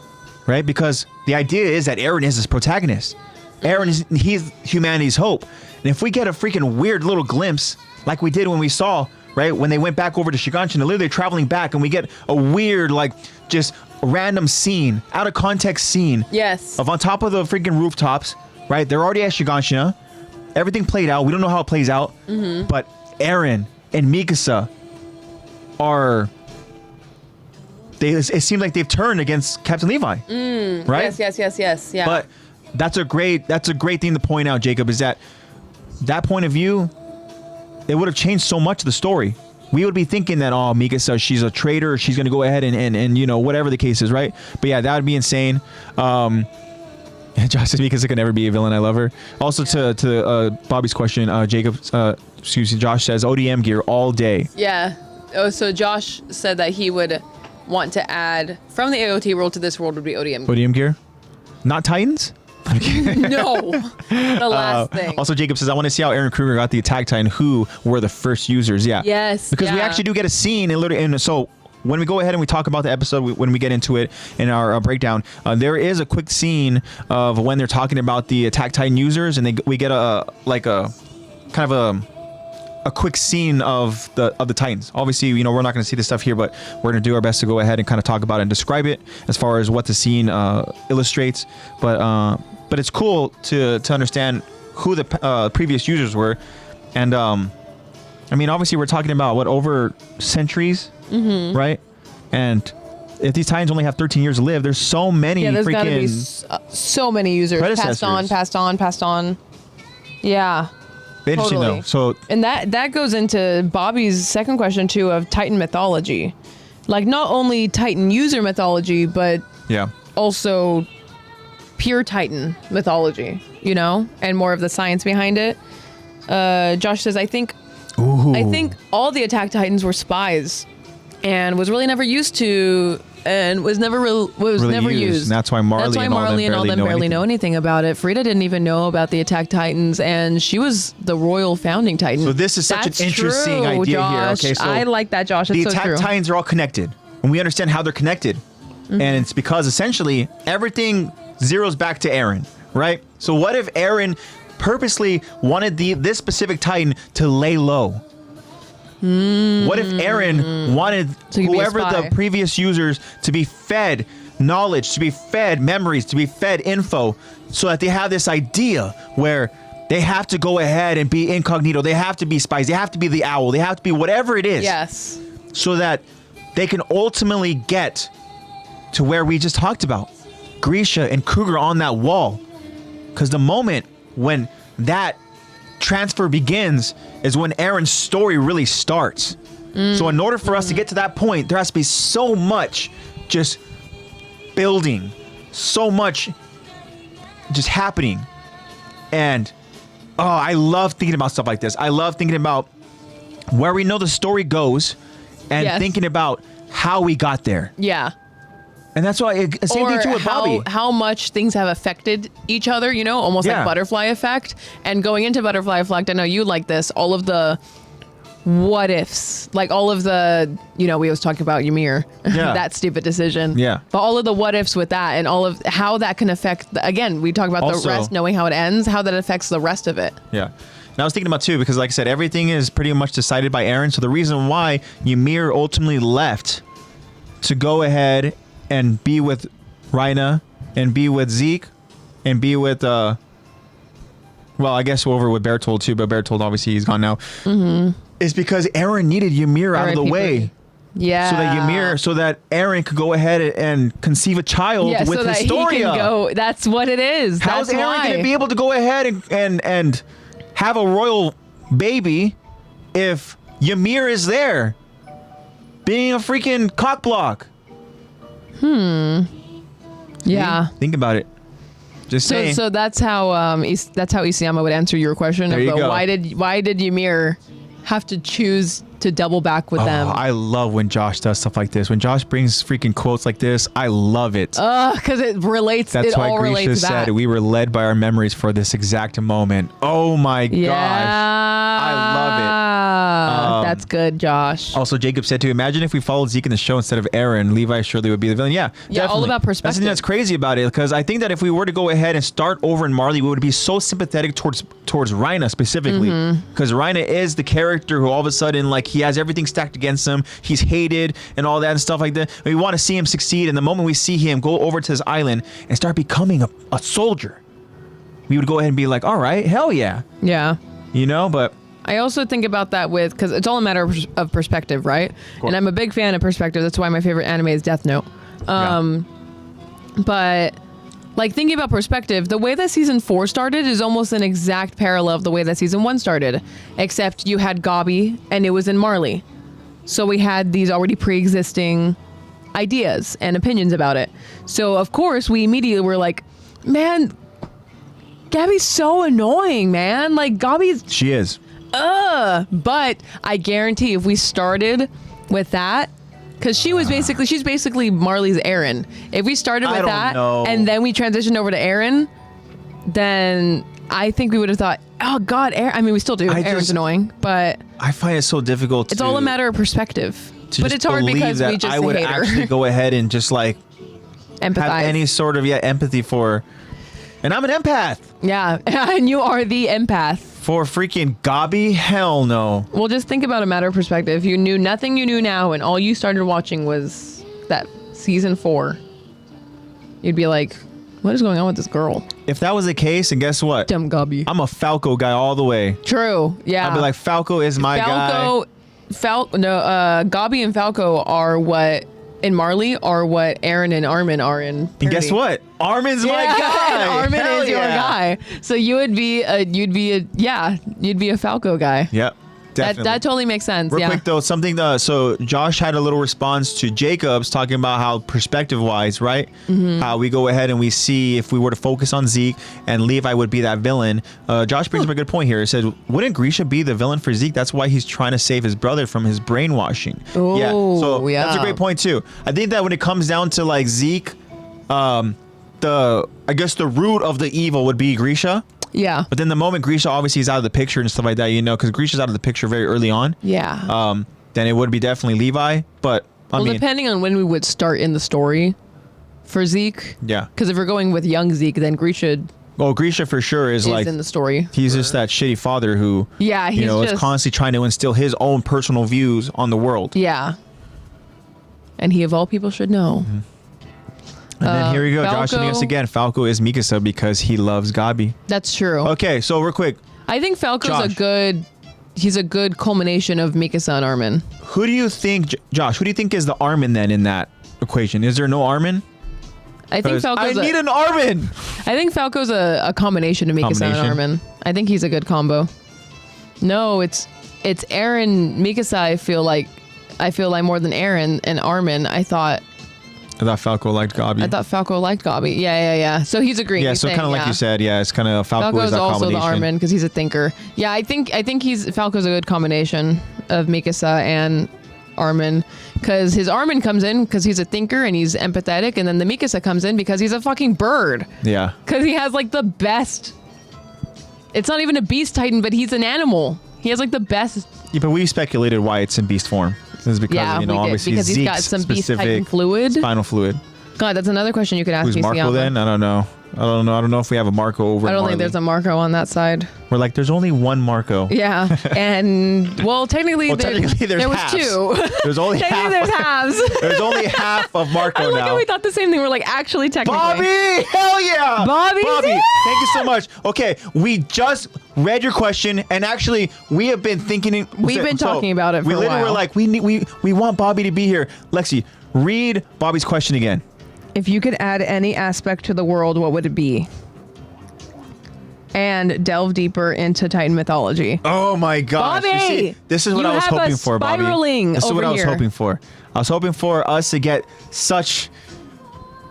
Right? Because the idea is that Eren is his protagonist. Eren he's humanity's hope. And if we get a freaking weird little glimpse, like we did when we saw, right, when they went back over to Shiganshina, literally traveling back, and we get a weird, like, just random scene, out of context scene. Yes. Of on top of the freaking rooftops, right? They're already at Shiganshina. Everything played out. We don't know how it plays out. But Eren and Mikasa are... It seems like they've turned against Captain Levi, right? Yes. Yeah. But that's a great thing to point out, Jacob, is that point of view, it would have changed so much of the story. We would be thinking that, oh, Mikasa, she's a traitor, she's going to go ahead and whatever the case is, right? But yeah, that would be insane. Josh says Mikasa could never be a villain. I love her. Also, to Bobby's question, Josh says ODM gear all day. Yeah. So Josh said that he would want to add from the AOT world to this world would be ODM. ODM gear? Not Titans? No. The last thing. Also, Jacob says, I want to see how Aaron Kruger got the Attack Titan, who were the first users. Yeah. Yes. Because we actually do get a scene and so when we go ahead and we talk about the episode, when we get into it in our breakdown, there is a quick scene of when they're talking about the Attack Titan users, and we get a quick scene of the Titans. Obviously, we're not going to see this stuff here, but we're going to do our best to go ahead and kind of talk about it and describe it as far as what the scene illustrates. But it's cool to understand who the previous users were, and obviously we're talking about over centuries, right? And if these Titans only have 13 years to live, there's so many. Yeah, there's got to be so many users passed on. Yeah. Interesting though. So and that goes into Bobby's second question too of Titan mythology, like not only Titan user mythology, but also pure Titan mythology, and more of the science behind it. Josh says, I think all the Attack Titans were spies, and was really never used to. And was never used. And that's why Marley and all them barely know anything about it. Frida didn't even know about the Attack Titans, and she was the royal founding Titan. So this is such an interesting idea Josh. here. Okay, so I like that, Josh. It's the Attack Titans are all connected, and we understand how they're connected, and it's because essentially everything zeroes back to Eren, right? So what if Eren purposely wanted this specific Titan to lay low? What if Eren wanted whoever the previous users to be fed knowledge, to be fed memories, to be fed info, so that they have this idea where they have to go ahead and be incognito, they have to be spies, they have to be the owl, they have to be whatever it is. Yes. So that they can ultimately get to where we just talked about, Grisha and Kruger on that wall. Because the moment when that transfer begins is when Eren's story really starts. So in order for us to get to that point, there has to be so much just building, so much just happening. And I love thinking about stuff like this. I love thinking about where we know the story goes and thinking about how we got there. Yeah. And that's why, same thing too with Bobby. How much things have affected each other, almost like butterfly effect. And going into butterfly effect, I know you like this, all of the what ifs, like all of the, we always talk about Ymir, that stupid decision. Yeah. But all of the what ifs with that and all of how that can affect, again, we talk about the rest, knowing how it ends, how that affects the rest of it. Yeah. And I was thinking about too, because like I said, everything is pretty much decided by Eren. So the reason why Ymir ultimately left to go ahead and be with Rhaina, and be with Zeke, and be with, I guess over with Bertold too, but Bertold obviously he's gone now. Is because Eren needed Ymir out of the way. Yeah. So that Eren could go ahead and conceive a child with so that Historia. He can go. That's what it is. How's Eren going to be able to go ahead and have a royal baby if Ymir is there being a freaking cockblock? Yeah. Think about it. Just saying. So that's how Isayama would answer your question. There you go. Why did Ymir have to choose to double back with them? I love when Josh does stuff like this. When Josh brings freaking quotes like this, I love it. Because it relates. That's why Grisha said we were led by our memories for this exact moment. Oh my gosh. I love it. That's good, Josh. Also, Jacob said to imagine if we followed Zeke in the show instead of Eren, Levi surely would be the villain. Yeah, definitely. All about perspective. That's the thing that's crazy about it, because I think that if we were to go ahead and start over in Marley, we would be so sympathetic towards Rhaina specifically, because Rhaina is the character who all of a sudden, like, he has everything stacked against him. He's hated and all that and stuff like that. We want to see him succeed, and the moment we see him go over to this island and start becoming a soldier, we would go ahead and be like, all right, hell yeah. Yeah. But I also think about that because it's all a matter of perspective, right? And I'm a big fan of perspective. That's why my favorite anime is Death Note. But like thinking about perspective, the way that season 4 started is almost an exact parallel of the way that season 1 started, except you had Gabi and it was in Marley. So we had these already pre-existing ideas and opinions about it. So of course we immediately were like, man, Gabby's so annoying, man. Like She is. But I guarantee if we started with that. Because she's basically Marley's Aaron. If we started with that and then we transitioned over to Aaron, then I think we would have thought, oh God, Aaron. I mean, we still do. Aaron's annoying, but I find it so difficult. It's all a matter of perspective. But it's hard because we just I would hate her. actually go ahead and just like empathize. Have any sort of empathy for, and I'm an empath. Yeah, and you are the empath. For freaking Gabi? Hell no. Well, just think about a matter of perspective. If you knew nothing you knew now and all you started watching was that season 4, you'd be like, what is going on with this girl? If that was the case, and guess what? Dumb Gabi. I'm a Falco guy all the way. True. Yeah. I'll be like, Falco is my guy. Gabi and Falco are what, in Marley, are what Aaron and Armin are in Parody. And guess what? Armin's my guy. Armin is your guy. So you'd be a Falco guy. Yep. Definitely. That totally makes sense. Real quick though, something so Josh had a little response to Jacob's talking about how perspective wise, right? How we go ahead and we see if we were to focus on Zeke and Levi would be that villain. Josh brings up a good point here. He said, wouldn't Grisha be the villain for Zeke? That's why he's trying to save his brother from his brainwashing. Oh, that's a great point too. I think that when it comes down to like Zeke, I guess the root of the evil would be Grisha. Yeah. But then the moment Grisha obviously is out of the picture and stuff like that, because Grisha's out of the picture very early on. Yeah. Then it would be definitely Levi. But I mean, depending on when we would start in the story for Zeke. Yeah. Because if we're going with young Zeke, then Grisha. Well, Grisha for sure is like in the story. He's just that shitty father who, is constantly trying to instill his own personal views on the world. Yeah. And he of all people should know. Mm-hmm. And then here we go, Josh hitting us again. Falco is Mikasa because he loves Gabi. That's true. Okay, so real quick. I think Falco's he's a good culmination of Mikasa and Armin. Who do you think, Josh, who do you think is the Armin then in that equation? Is there no Armin? I think Falco's I need an Armin! I think Falco's a combination of Mikasa and Armin. I think he's a good combo. No, it's Aaron, Mikasa, I feel like more than Aaron, and Armin, I thought Falco liked Gabi. I thought Falco liked Gabi. Yeah. So he's agreeing. Yeah, so kind of like you said, it's kind of Falco is that also combination. the Armin because he's a thinker. Yeah, I think Falco's a good combination of Mikasa and Armin because his Armin comes in because he's a thinker and he's empathetic, and then the Mikasa comes in because he's a fucking bird. Yeah. Because he has like the best. It's not even a beast titan, but he's an animal. He has like the best. Yeah, but we speculated why it's in beast form. This is because obviously because he's Zeke's got some beast titan fluid. Spinal fluid. God, that's another question you could ask. Who's Marco then? I don't know. I don't know if we have a Marco over. I don't think there's a Marco on that side. We're like, there's only one Marco. Yeah, and technically there was halves. 2. There's only technically there's halves. There's only half of Marco I like now. how we thought the same thing. We're like, actually, technically. Bobby, hell yeah, Bobby, thank you so much. Okay, we just read your question, and actually, we have been thinking. We've been talking about it. For we literally were like, we want Bobby to be here. Lexi, read Bobby's question again. If you could add any aspect to the world, what would it be? And delve deeper into Titan mythology. Oh my gosh. Bobby! See, this is what I was hoping for, Bobby. This is what I was hoping for. I was hoping for us to get such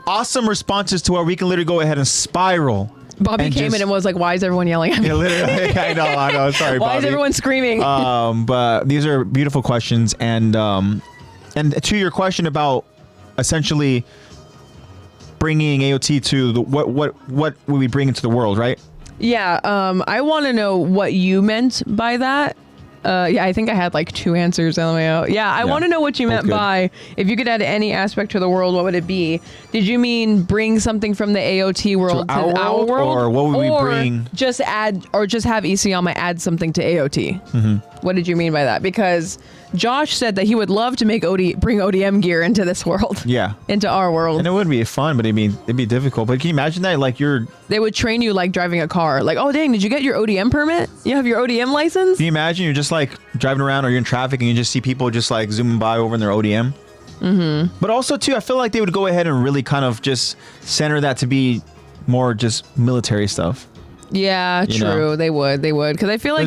awesome responses to where we can literally go ahead and spiral. Bobby came in and was like, why is everyone yelling at me? Yeah, literally. I know. Sorry, Bobby. Why is everyone screaming? But these are beautiful questions. And to your question about essentially bringing AOT to what would we bring into the world, right? Yeah, I want to know what you meant by that. I think I had like 2 answers on the way out. I want to know what you meant by if you could add any aspect to the world, what would it be? Did you mean bring something from the AOT world to our world? Or what would we bring? Just have Isayama add something to AOT. Mm-hmm. What did you mean by that? Because Josh said that he would love to bring ODM gear into this world. Yeah. Into our world. And it would be fun, but it'd be difficult. But can you imagine that? Like they would train you like driving a car. Like, oh dang, did you get your ODM permit? You have your ODM license? Can you imagine you're just like driving around or you're in traffic and you just see people just like zooming by over in their ODM? Mm-hmm. But also too, I feel like they would go ahead and really kind of just center that to be more just military stuff. Yeah, true. They would. Because I feel like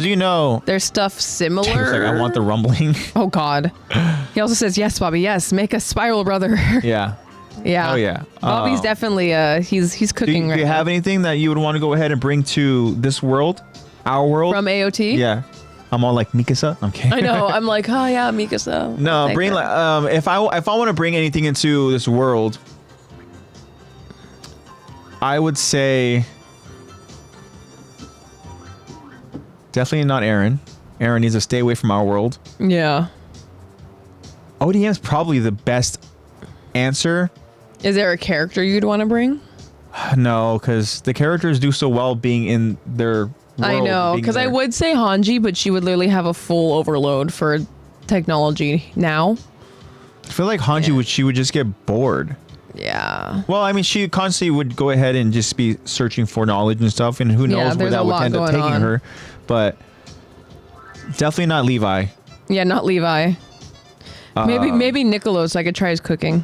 there's stuff similar. Like, I want the rumbling. Oh, God. He also says, yes, Bobby, yes. Make a spiral, brother. Yeah. Yeah. Oh, yeah. Bobby's definitely, he's cooking right now. Do you have anything that you would want to go ahead and bring to this world? Our world? From AOT? Yeah. I'm all like Mikasa. I'm kidding. I know. I'm like, oh yeah, Mikasa. No, bring like if I want to bring anything into this world, I would say definitely not Eren. Eren needs to stay away from our world. Yeah. ODM is probably the best answer. Is there a character you'd want to bring? No, because the characters do so well being in their world. I know, because I would say Hanji, but she would literally have a full overload for technology now. I feel like Hanji she would just get bored. Yeah. Well, I mean, she constantly would go ahead and just be searching for knowledge and stuff, and who knows where that would end up taking her. But definitely not Levi. Yeah, not Levi. Maybe Niccolo, so I could try his cooking.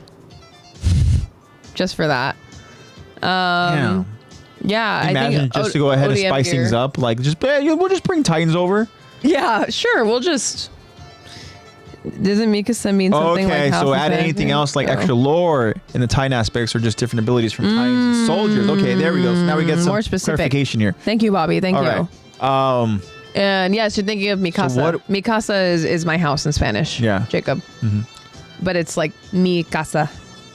Just for that. Yeah, Imagine I think just to go ahead and spice things up, like we'll just bring Titans over. Yeah, sure. We'll just. Doesn't Mikasa mean something like Okay, so add anything else like extra lore in the Titan aspects or just different abilities from Titans and soldiers. Okay, there we go. So now we get some more specific clarification here. Thank you, Bobby. Thank you. Right. And yes, you're thinking of Mikasa. So Mikasa is my house in Spanish. Yeah. Jacob. Mm-hmm. But it's like mi casa,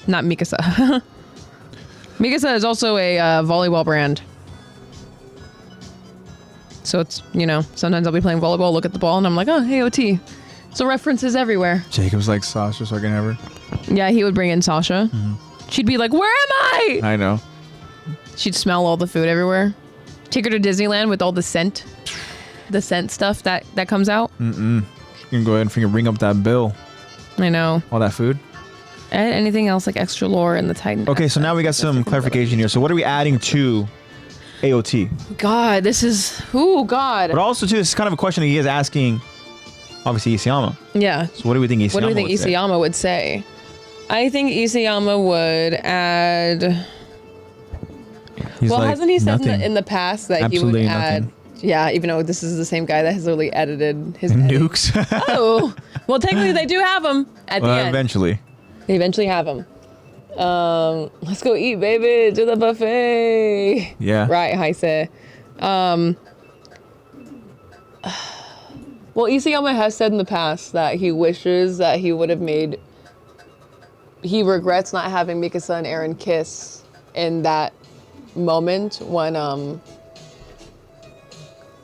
not Mikasa. Mikasa is also a volleyball brand. So it's, sometimes I'll be playing volleyball, look at the ball, and I'm like, oh, hey, OT. So references everywhere. Jacob's like Sasha, so I can have her. Yeah, he would bring in Sasha. Mm-hmm. She'd be like, where am I? I know. She'd smell all the food everywhere. Take her to Disneyland with all the scent stuff that comes out. You can go ahead and ring up that bill. I know. All that food. Add anything else like extra lore in the Titan. Okay, so now we got some clarification here. So what are we adding to AOT? God, this is... Ooh, God. But also, too, this is kind of a question that he is asking, obviously, Isayama. Yeah. So what do we think Isayama would say? I think Isayama would add... hasn't he said in the past that Absolutely he would add... Nothing. Yeah, even though this is the same guy that has literally edited his... Nukes. Oh. Well, technically, they do have them at the end. Eventually. They eventually have them. Let's go eat, baby, to the buffet. Yeah. Right, Heise. Well, Isayama has said in the past that he wishes that he would have made... He regrets not having Mikasa and Eren kiss in that moment when...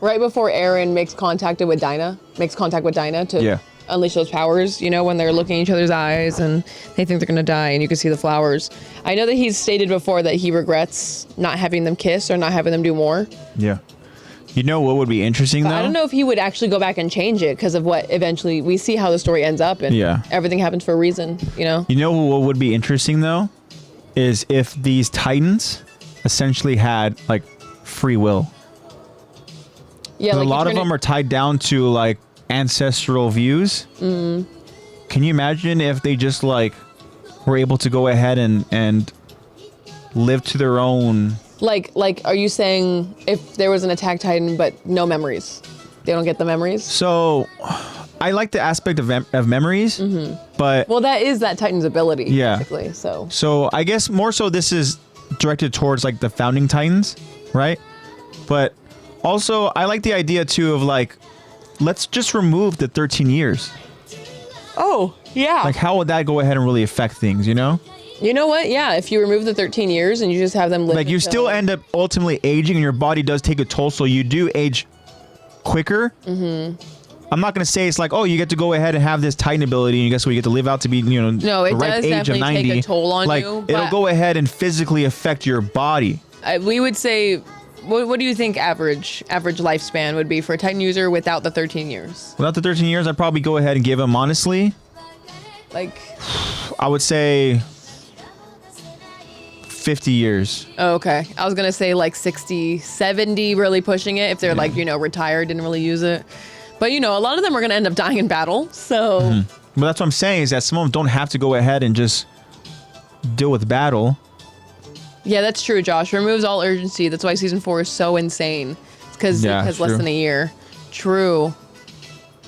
right before Eren makes contact with Dinah to unleash those powers, when they're looking in each other's eyes and they think they're going to die and you can see the flowers. I know that he's stated before that he regrets not having them kiss or not having them do more. Yeah. You know what would be interesting, though? I don't know if he would actually go back and change it because of what eventually we see how the story ends up and everything happens for a reason, You know what would be interesting, though? Is if these Titans essentially had, like, free will. Yeah, like a lot of them are tied down to, like, ancestral views. Can you imagine if they just, like, were able to go ahead and live to their own... Like, are you saying if there was an Attack Titan but no memories? They don't get the memories? So, I like the aspect of memories, but... Well, that is that Titan's ability, basically, so... So, I guess more so this is directed towards, like, the founding Titans, right? But also, I like the idea, too, of, like, let's just remove the 13 years. Oh, yeah. Like, how would that go ahead and really affect things, You know what? Yeah, if you remove the 13 years and you just have them live... Like, you still end up ultimately aging and your body does take a toll, so you do age quicker. I'm not going to say it's like, oh, you get to go ahead and have this Titan ability and guess what, you get to live out to be, no, it the right does age of 90. Take a toll on like, you. It'll go ahead and physically affect your body. We would say... What do you think average lifespan would be for a Titan user without the 13 years? Without the 13 years, I'd probably go ahead and give him, honestly... Like... I would say... 50 years. Oh, okay. I was going to say like 60, 70, really pushing it if they're like, retired, didn't really use it. But, a lot of them are going to end up dying in battle, so... But that's what I'm saying, is that some of them don't have to go ahead and just deal with battle. Yeah, that's true, Josh. Removes all urgency. That's why Season 4 is so insane. It's because it has less than a year. True.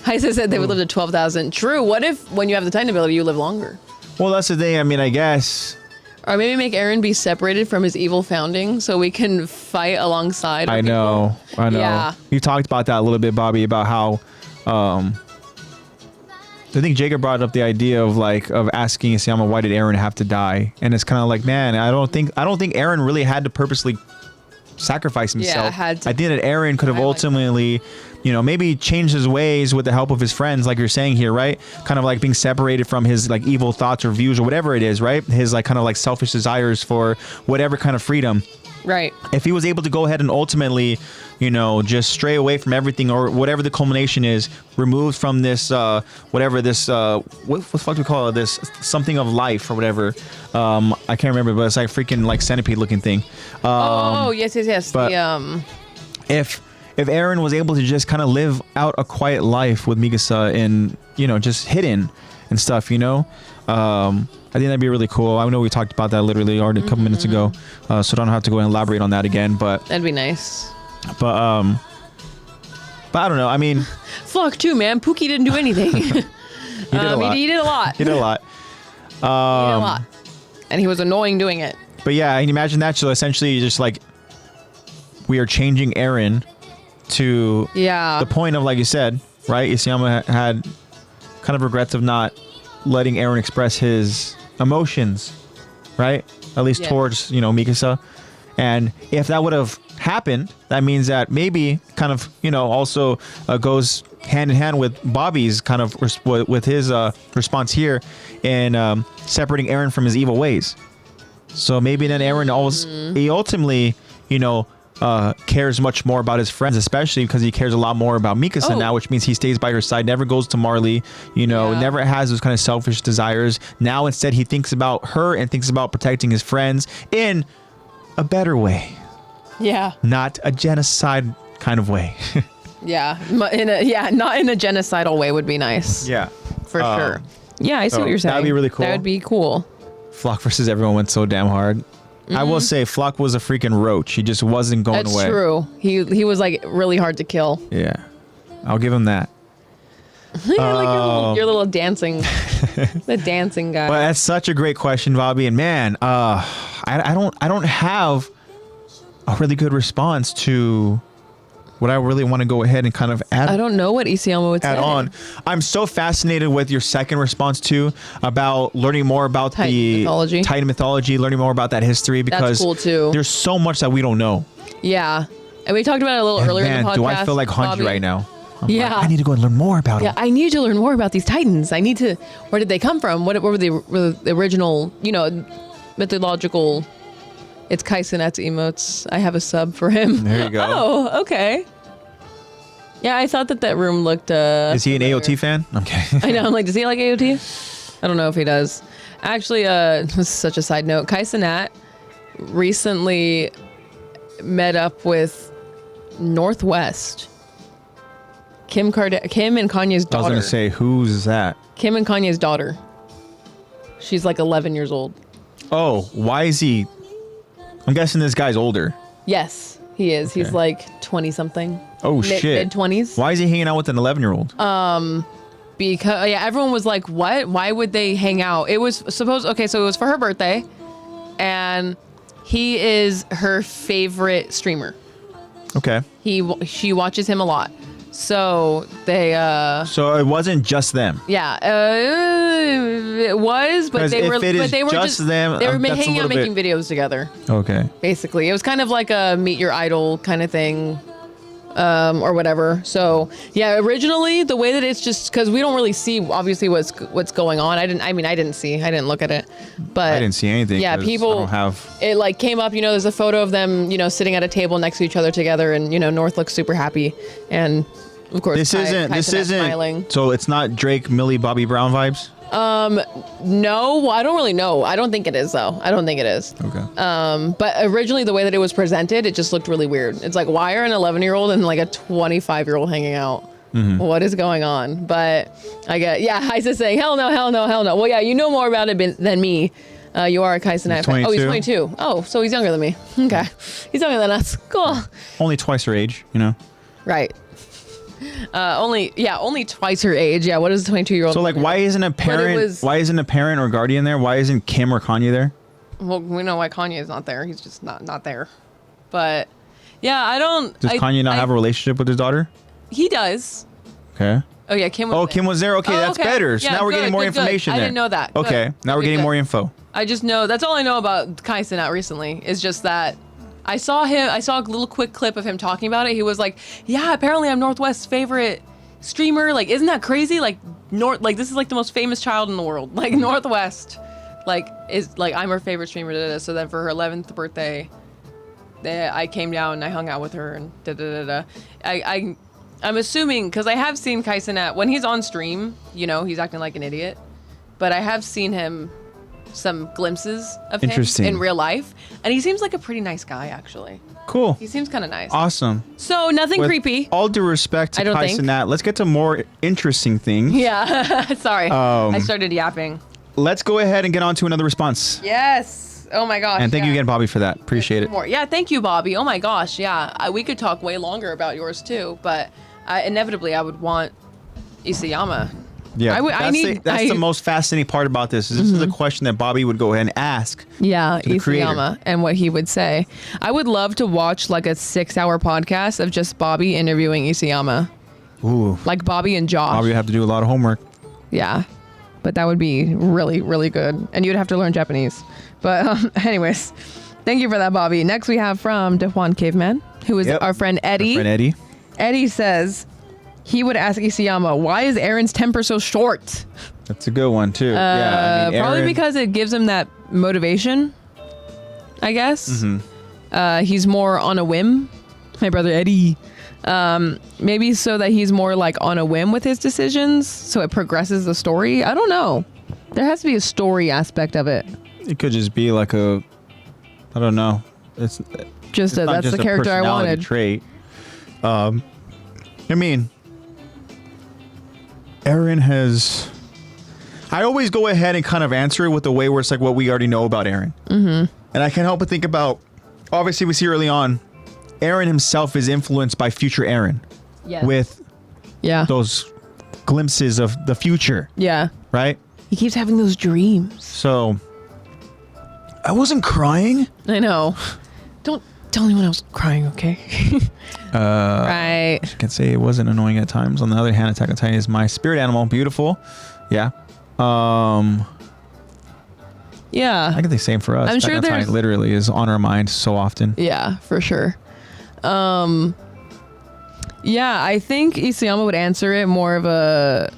Heisa said they would live to 12,000. True. What if, when you have the Titan ability, you live longer? Well, that's the thing. I mean, I guess... Or maybe make Eren be separated from his evil founding so we can fight alongside. I know. Yeah. You talked about that a little bit, Bobby, about how I think Jacob brought up the idea of asking Isayama why did Eren have to die, and it's kind of like, man, I don't think Eren really had to purposely sacrifice himself. I think that Eren could have ultimately, maybe changed his ways with the help of his friends, like you're saying here, right? Kind of like being separated from his like evil thoughts or views or whatever it is, right? His like kind of like selfish desires for whatever kind of freedom. Right. If he was able to go ahead and ultimately, just stray away from everything or whatever the culmination is, removed from this, whatever this, what the fuck do we call it? This something of life or whatever. I can't remember, but it's like freaking like centipede looking thing. Yes. But if Eren was able to just kind of live out a quiet life with Mikasa and, just hidden and stuff, I think that'd be really cool. I know we talked about that literally already a couple minutes ago, so I don't have to go and elaborate on that again. But that'd be nice. But I don't know. I mean, Flock too, man. Pookie didn't do anything. He did a lot. He did a lot. He did a lot. He did a lot, and he was annoying doing it. But yeah, and imagine that. So essentially, just like we are changing Eren to the point of, like you said, right? Isayama had kind of regrets of not letting Eren express his emotions, right? At least towards, Mikasa. And if that would have happened, that means that maybe kind of, also goes hand in hand with Bobby's kind of with his response here in separating Eren from his evil ways. So maybe then Eren he ultimately, cares much more about his friends, especially because he cares a lot more about Mikasa now, which means he stays by her side, never goes to Marley, never has those kind of selfish desires. Now instead he thinks about her and thinks about protecting his friends in a better way. Yeah. Not a genocide kind of way. Not in a genocidal way would be nice. Yeah. For sure. Yeah, I see what you're saying. That'd be really cool. That would be cool. Flock versus everyone went so damn hard. I will say Flock was a freaking roach. He just wasn't going away. That's true. He was like really hard to kill. Yeah. I'll give him that. Like your little dancing, the dancing guy. But that's such a great question, Bobby. And man, I don't have a really good response to what I really want to go ahead and kind of add. I don't know what Isayama would add say. On. I'm so fascinated with your second response too, about learning more about Titan mythology, learning more about that history, because that's cool too. There's so much that we don't know. Yeah, and we talked about it a little earlier in the podcast. Do I feel like Hanji right now? I need to go and learn more about them. I need to learn more about these Titans. I need to. Where did they come from? What were the original? Mythological. It's Kaisenet's emotes. I have a sub for him. There you go. Oh, okay. Yeah, I thought that room looked. Is he an AOT fan? Okay. I know. I'm like, does he like AOT? I don't know if he does. Actually, this is such a side note. Kaisenet recently met up with Northwest. Kim and Kanye's daughter. I was gonna say, who's that? Kim and Kanye's daughter. She's like 11 years old. Oh, why is he? I'm guessing this guy's older. Yes, he is. Okay. He's like 20 something. Oh shit. Mid 20s. Why is he hanging out with an 11-year-old? Because everyone was like, what? Why would they hang out? It was supposed. Okay, so it was for her birthday, and he is her favorite streamer. Okay. She watches him a lot. So they So it wasn't just them. Yeah, it was, but they were just them. They were hanging out making videos together. Okay. Basically, it was kind of like a meet your idol kind of thing. Or whatever. So yeah, originally the way that it's just because we don't really see obviously what's going on. I didn't look at it, but I didn't see anything. Yeah, people it like came up. There's a photo of them, sitting at a table next to each other together, and North looks super happy, and of course this isn't smiling. So it's not Drake, Millie, Bobby Brown vibes. No, I don't really know. I don't think it is though. I don't think it is. Okay. But originally the way that it was presented, it just looked really weird. It's like, why are an 11-year-old and like a 25-year-old hanging out? Mm-hmm. What is going on? But I get, Heisa's saying, hell no. Well, yeah, you know more about it than me. You are a Kaisenet fan. Oh, he's 22. Oh, so he's younger than me. Okay. He's younger than us. Cool. Only twice her age, Right. Only twice her age. Yeah, what is a 22-year-old? So like, why isn't a parent or guardian there? Why isn't Kim or Kanye there? Well, we know why Kanye is not there. He's just not there. But yeah, I don't. Does Kanye not have a relationship with his daughter? He does. Okay. Oh yeah, Kim was Oh, there. Kim was there? Okay, that's better. So Yeah, now we're getting more good. information I there. didn't know that. Okay, Good. now we're Okay, getting good. more info. I just know, that's all I know about Kaisen out recently, is just that I saw a little quick clip of him talking about it. He was like, yeah, apparently I'm Northwest's favorite streamer. Like, isn't that crazy? Like, this is like the most famous child in the world. Like, Northwest, like, is like, I'm her favorite streamer. So then for her 11th birthday, I came down and I hung out with her and I'm assuming, because I have seen Kaisen when he's on stream, he's acting like an idiot, but I have seen him some glimpses of him in real life, and he seems like a pretty nice guy, actually. Cool. He seems kind of nice. Awesome. So nothing With creepy. all due respect to Kaisen, let's get to more interesting things. Yeah. Sorry. I started yapping. Let's go ahead and get on to another response. Yes. Oh my gosh. And thank you again, Bobby, for that. Appreciate it. More. Yeah, thank you, Bobby. Oh my gosh. Yeah. We could talk way longer about yours too, but inevitably I would want Isayama. Yeah, that's the most fascinating part about this. This is a question that Bobby would go ahead and ask. Yeah, to the creator. Isayama, and what he would say. I would love to watch like a 6-hour podcast of just Bobby interviewing Isayama. Ooh. Like Bobby and Josh. Bobby would have to do a lot of homework. Yeah, but that would be really, really good. And you'd have to learn Japanese. But anyways, thank you for that, Bobby. Next we have from Dejuan Caveman, who is our friend Eddie. Our friend Eddie. Eddie says he would ask Isayama, why is Aaron's temper so short? That's a good one, too. Yeah, probably because it gives him that motivation, I guess. Mm-hmm. He's more on a whim. My brother Eddie. Maybe so that he's more like on a whim with his decisions, so it progresses the story. I don't know. There has to be a story aspect of it. It could just be like I don't know. It's that's the character I wanted. Trait. I mean, Aaron has... I always go ahead and kind of answer it with a way where it's like what we already know about Aaron. Mm-hmm. And I can't help but think about, obviously we see early on, Aaron himself is influenced by future Aaron. Yeah. With those glimpses of the future. Yeah. Right? He keeps having those dreams. So, I wasn't crying. I know. Don't tell anyone else crying, okay? Right. I can say it wasn't annoying at times. On the other hand, Attack on Titan is my spirit animal. Beautiful. Yeah. Yeah. I can say same for us. I'm sure Attack on Titan literally is on our mind so often. Yeah, for sure. Yeah, I think Isayama would answer it more of a...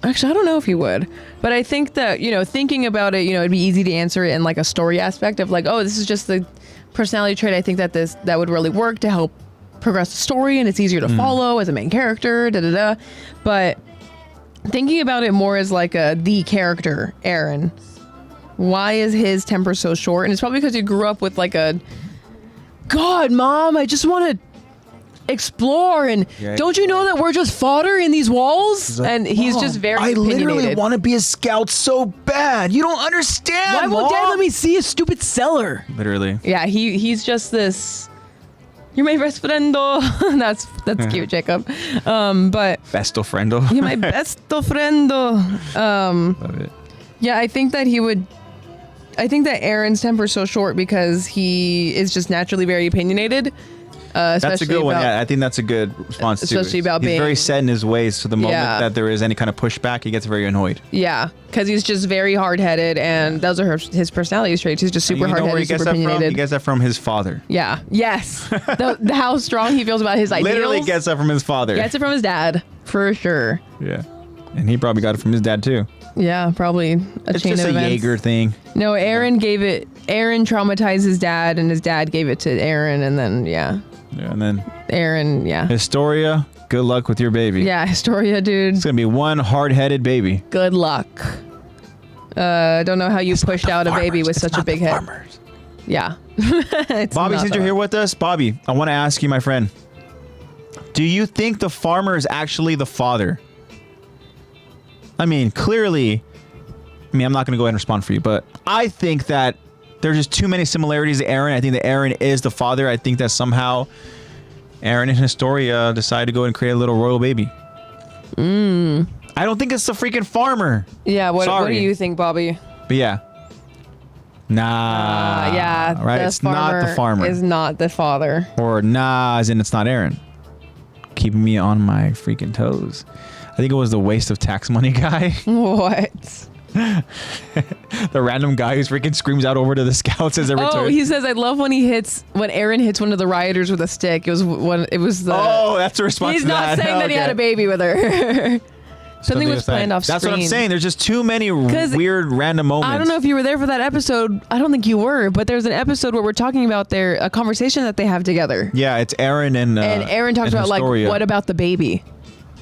Actually, I don't know if he would. But I think that, thinking about it, it'd be easy to answer it in like a story aspect of like, oh, this is just the personality trait. I think that that would really work to help progress the story, and it's easier to follow as a main character, da-da-da. But thinking about it more as like the character, Aaron. Why is his temper so short? And it's probably because he grew up with like God, Mom, I just want to explore, and don't you know that we're just fodder in these walls? And he's just very opinionated. I literally want to be a scout so bad. You don't understand. Why won't Dad let me see a stupid cellar? Literally. Yeah, he's just this. You're my best friendo. That's cute, Jacob. But besto friendo. You're my besto friendo. Love it. Yeah, I think that Aaron's temper's so short because he is just naturally very opinionated. That's a good one. Yeah, I think that's a good response too. Especially about he's being very set in his ways. So the moment that there is any kind of pushback, he gets very annoyed. Yeah, because he's just very hard-headed, and those are his personality traits. He's just super hard-headed, super opinionated. He gets that from his father. Yeah. Yes. How strong he feels about his ideals. Literally gets that from his father. Gets it from his dad, for sure. Yeah, and he probably got it from his dad too. Yeah, probably a chain of events. It's just a Jaeger thing. No, Aaron traumatized his dad, and his dad gave it to Aaron, and then Yeah, and then Aaron, Historia, good luck with your baby. Yeah, Historia, dude. It's gonna be one hard-headed baby. Good luck. Don't know how you pushed out a baby with such a big head. Farmers. Yeah. Bobby, since you're here with us, Bobby, I want to ask you, my friend. Do you think the farmer is actually the father? I mean, clearly, I'm not going to go ahead and respond for you, but I think that there's just too many similarities to Aaron. I think that Aaron is the father. I think that somehow Aaron and Historia decided to go and create a little royal baby. I don't think it's the freaking farmer. Yeah, what do you think, Bobby? But yeah. Nah. Yeah. Right? It's not the farmer. Is not the father. Or nah, as in it's not Aaron. keeping me on my freaking toes. I think it was the waste of tax money guy. What? The random guy who's freaking screams out over to the scouts as every turn. Oh, he says, I love when Aaron hits one of the rioters with a stick. It was the. Oh, that's a response He's to not that. saying that he had a baby with her. Something was planned off screen. That's what I'm saying. There's just too many weird random moments. I don't know if you were there for that episode. I don't think you were, but there's an episode where we're talking about a conversation that they have together. Yeah, it's Aaron and Aaron talks about Historia. like, what about the baby?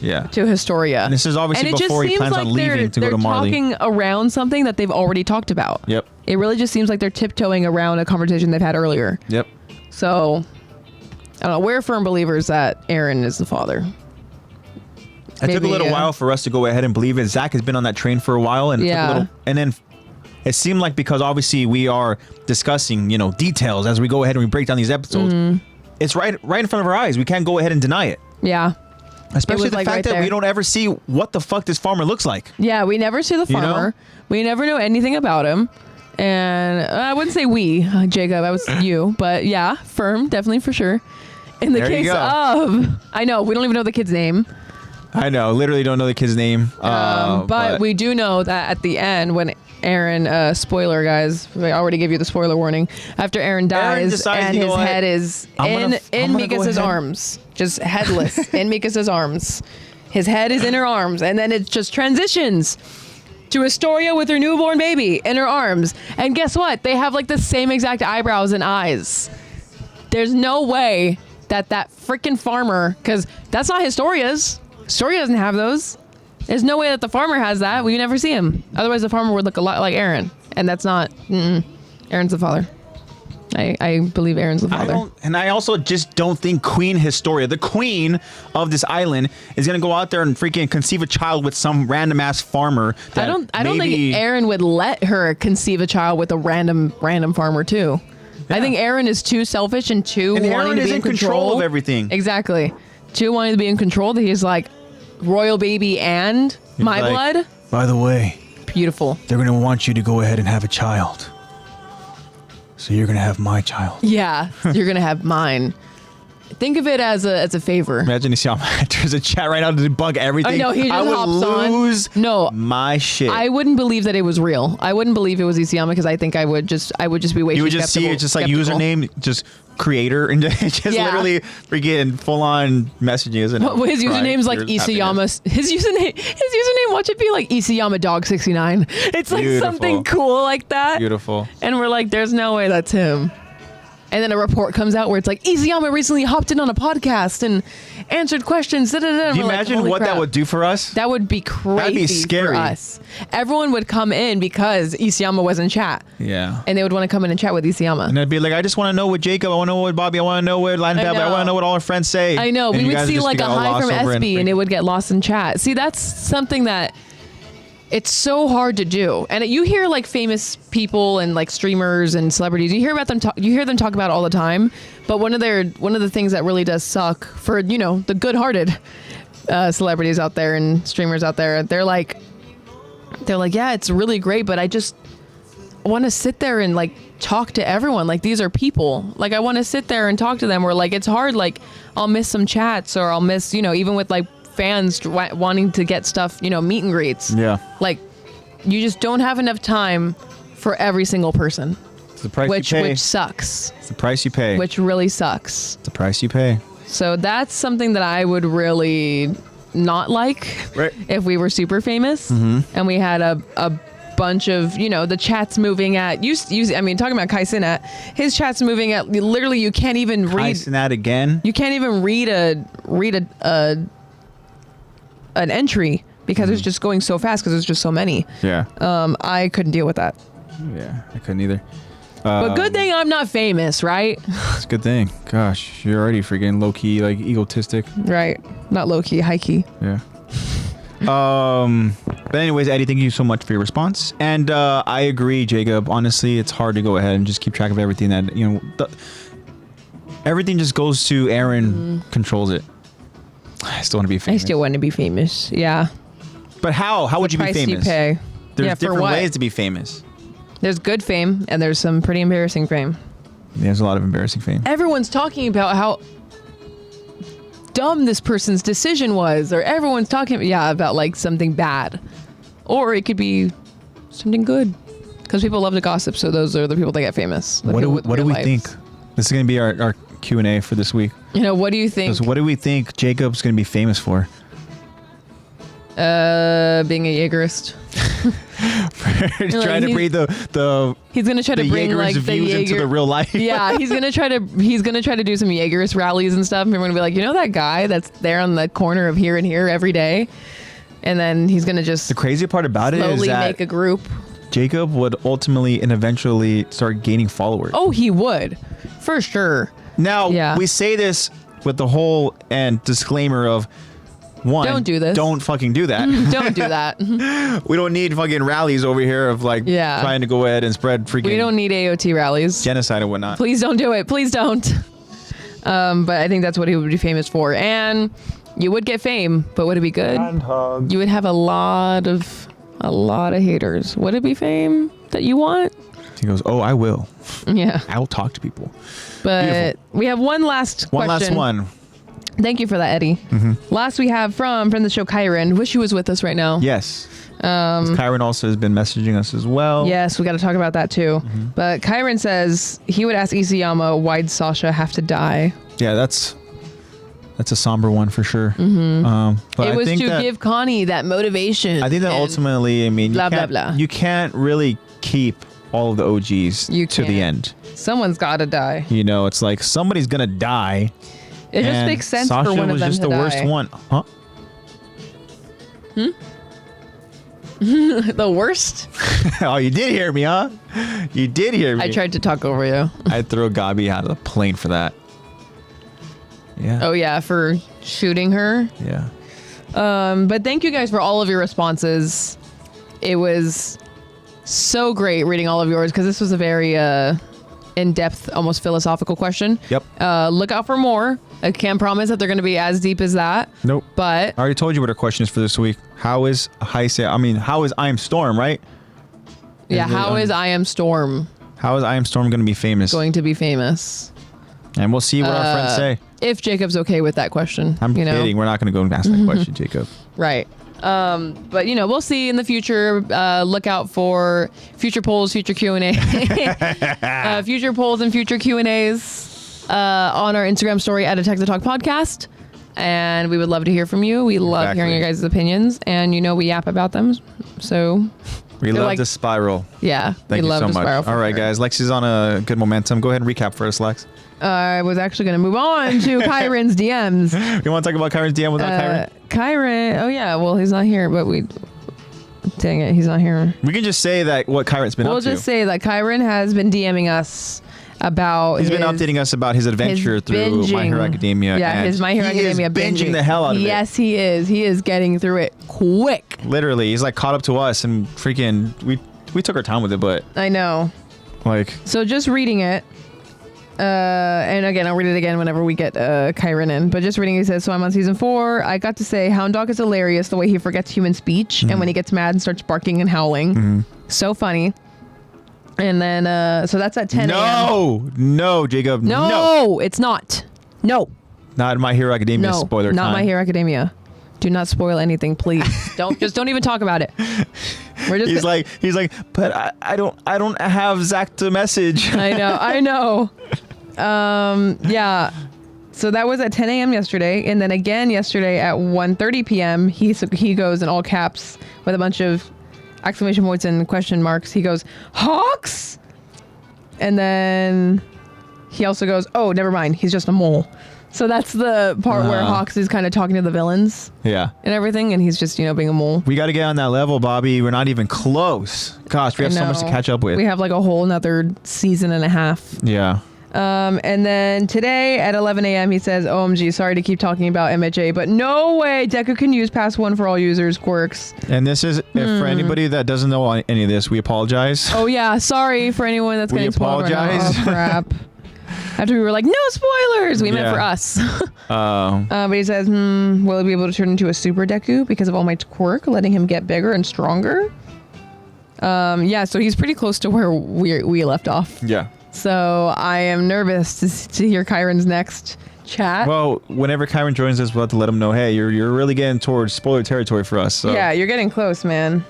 Yeah. To Historia. And this is obviously before he plans on leaving to go to Marley. They're talking around something that they've already talked about. Yep. It really just seems like they're tiptoeing around a conversation they've had earlier. Yep. So, I don't know. We're firm believers that Aaron is the father. It took a little while for us to go ahead and believe it. Zach has been on that train for a while, and and then it seemed like, because obviously we are discussing, details as we go ahead and we break down these episodes. It's right in front of our eyes. We can't go ahead and deny it. Yeah. Especially the fact that we don't ever see what the fuck this farmer looks like. Yeah, we never see the farmer. We never know anything about him. And I wouldn't say we, Jacob. I was you, but yeah, firm, definitely for sure. In the case of, I know we don't even know the kid's name. I know, literally don't know the kid's name. But we do know that at the end, when Aaron, spoiler guys, I already gave you the spoiler warning. After Aaron dies and his head is in Mikas's arms, just headless in Mikas's arms. His head is in her arms, and then it just transitions to Historia with her newborn baby in her arms. And guess what? They have like the same exact eyebrows and eyes. There's no way that freaking farmer, because that's not Historia's. Historia doesn't have those. There's no way that the farmer has that. We never see him. Otherwise, the farmer would look a lot like Aaron. And that's not... Aaron's the father. I believe Aaron's the father. I also just don't think Queen Historia, the queen of this island, is going to go out there and freaking conceive a child with some random-ass farmer. I don't think Aaron would let her conceive a child with a random farmer, too. Yeah. I think Aaron is too selfish and wanting Aaron to be is in control of everything. Exactly. Too wanting to be in control that he's like, royal baby and my blood. By the way, beautiful. They're going to want you to go ahead and have a child. So you're going to have my child. Yeah, you're going to have mine. Think of it as a favor. Imagine Isayama enters a chat right now to debug everything. I know, he just hops on. Lose my shit. I wouldn't believe that it was real. I wouldn't believe it was Isayama because I think I would just be way too skeptical. You would just see it just like username, just creator, and just literally freaking full on messaging. His username's like Isayama. His username, watch it be like Isayama Dog 69. It's like something cool like that. Beautiful. And we're like, there's no way that's him. And then a report comes out where it's like, Isayama recently hopped in on a podcast and answered questions. Can you imagine what that would do for us? That would be crazy. That'd be scary for us. Everyone would come in because Isayama was in chat. Yeah. And they would want to come in and chat with Isayama. And I'd be like, I just want to know what Jacob, I want to know what Bobby, I want to know what Latin Pab, I want to know what all our friends say. I know. We would see like a hi from SB and it would get lost in chat. See, that's something that it's so hard to do. And you hear like famous people and like streamers and celebrities, you hear about them you hear them talk about it all the time. But one of the things that really does suck for, the good-hearted celebrities out there and streamers out there, they're like, yeah, it's really great, but I just want to sit there and like talk to everyone. Like, these are people. Like, I want to sit there and talk to them, or like it's hard, like I'll miss some chats, or I'll miss, even with like fans wanting to get stuff, meet and greets. Yeah. Like, you just don't have enough time for every single person. It's the price you pay. Which sucks. It's the price you pay. Which really sucks. It's the price you pay. So that's something that I would really not like if we were super famous and we had a bunch of, the chats moving at talking about Kai Cenat, his chat's moving at literally you can't even read. Kai Cenat again? You can't even read an entry because it's just going so fast because there's just so many. Yeah. I couldn't deal with that. Yeah, I couldn't either. But good thing I'm not famous, right? It's a good thing. Gosh, you're already freaking low-key, like, egotistic. Right. Not low-key, high-key. Yeah. But anyways, Eddie, thank you so much for your response. And I agree, Jacob. Honestly, it's hard to go ahead and just keep track of everything that, everything just goes to Aaron controls it. I still want to be famous. I still want to be famous. Yeah. But how? How would you be famous? You pay. There's different ways to be famous. There's good fame and there's some pretty embarrassing fame. There's a lot of embarrassing fame. Everyone's talking about how dumb this person's decision was, or everyone's talking about like something bad, or it could be something good, because people love to gossip. So those are the people that get famous. What do we think? This is going to be our Q&A for this week. What do you think? What do we think Jacob's going to be famous for? Being a Jaegerist. Trying to bring the he's gonna try to bring Jaeger's like the views Jaeger into the real life. Yeah, he's gonna try to do some Jaegerist rallies and stuff. And we're gonna be like, that guy that's there on the corner of here and here every day, and then he's gonna just the crazy part about it is slowly that make a group. Jacob would ultimately and eventually start gaining followers. Oh, he would, for sure. Now we say this with the whole and disclaimer of. One, don't do this. Don't fucking do that. Don't do that. We don't need fucking rallies over here of like trying to go ahead and spread freaking. We don't need AOT rallies. Genocide and whatnot. Please don't do it. Please don't. But I think that's what he would be famous for. And you would get fame, but would it be good? You would have a lot of haters. Would it be fame that you want? He goes, "Oh, I will. Yeah. I'll talk to people." But beautiful. We have one last question. One last one. Thank you for that, Eddie. Last we have from friend of the show, Kyron. Wish he was with us right now. Yes. Kyron also has been messaging us as well. Yes, we got to talk about that too. But Kyron says he would ask Isayama, why'd Sasha have to die? Yeah, that's a somber one for sure. But it was to give Connie that motivation. I think that ultimately, I mean, blah. You can't really keep all of the OGs to the end. Someone's got to die. It's like somebody's gonna die. It just makes sense Sasha for one of them was just to the die. worst one. Huh? The worst? Oh, you did hear me, huh? You did hear me. I tried to talk over you. I'd throw Gabi out of the plane for that. Yeah. Oh, yeah, for shooting her. Yeah. But thank you guys for all of your responses. It was so great reading all of yours, because this was a very in-depth, almost philosophical question. Yep. Look out for more. I can't promise that they're going to be as deep as that. Nope. But I already told you what our question is for this week. How is I Am Storm, right? yeah, how is I Am Storm How is I Am Storm going to be famous? going to be famous? And we'll see what our friends say. If Jacob's okay with that question. I'm kidding. We're not going to go and ask that question, Jacob. Right. But we'll see in the future. Look out for future polls, future Q&A, future polls and future Q&As on our Instagram story at Attack the Talk Podcast. And we would love to hear from you. We love hearing your guys' opinions, and we yap about them. So we love to spiral. Yeah, Thank you so much. All right, guys. Lexi's on a good momentum. Go ahead and recap for us, Lex. I was actually going to move on to Kyron's DMs. You want to talk about Kyron's DM without Kyron? Kyron. Oh yeah. Well, he's not here, but dang it, he's not here. We can just say that what Kyron's been up to. We'll just say that Kyron has been DMing us about. He's been updating us about his adventure through My Hero Academia. Yeah, his My Hero Academia binging the hell out of it. Yes, he is. He is getting through it quick. Literally, he's like caught up to us, and freaking we took our time with it, but I know. So just reading it. And again, I'll read it again whenever we get Kyron in. But just reading, he says, so I'm on season 4. I got to say, Hound Dog is hilarious the way he forgets human speech, and when he gets mad and starts barking and howling. So funny. And then, so that's at 10 a.m. No, Jacob. No, it's not. No. Not My Hero Academia spoiler time. Not My Hero Academia. Do not spoil anything, please. don't even talk about it. He's like, but I don't have Zach to message. I know. Yeah. So that was at 10 a.m. yesterday, and then again yesterday at 1:30 p.m. He goes in all caps with a bunch of exclamation points and question marks. He goes, Hawks, and then he also goes, oh, never mind, he's just a mole. So that's the part where Hawks is kind of talking to the villains. Yeah. And everything, and he's just, being a mole. We got to get on that level, Bobby. We're not even close. Gosh, we have so much to catch up with. We have like a whole another season and a half. Yeah. And then today at 11 a.m. he says, OMG, sorry to keep talking about MHA, but no way Deku can use Pass 1 for all users quirks. And this is, if for anybody that doesn't know any of this, we apologize. Oh yeah, sorry for anyone that's getting spoiled. We apologize. Right now. Oh crap. After we were like, no spoilers, we meant for us. But he says, will he be able to turn into a super Deku because of All Might's quirk, letting him get bigger and stronger? Yeah, so he's pretty close to where we left off. Yeah. So I am nervous to hear Kyron's next chat. Well, whenever Kyron joins us, we'll have to let him know, hey, you're really getting towards spoiler territory for us. So. Yeah, you're getting close, man.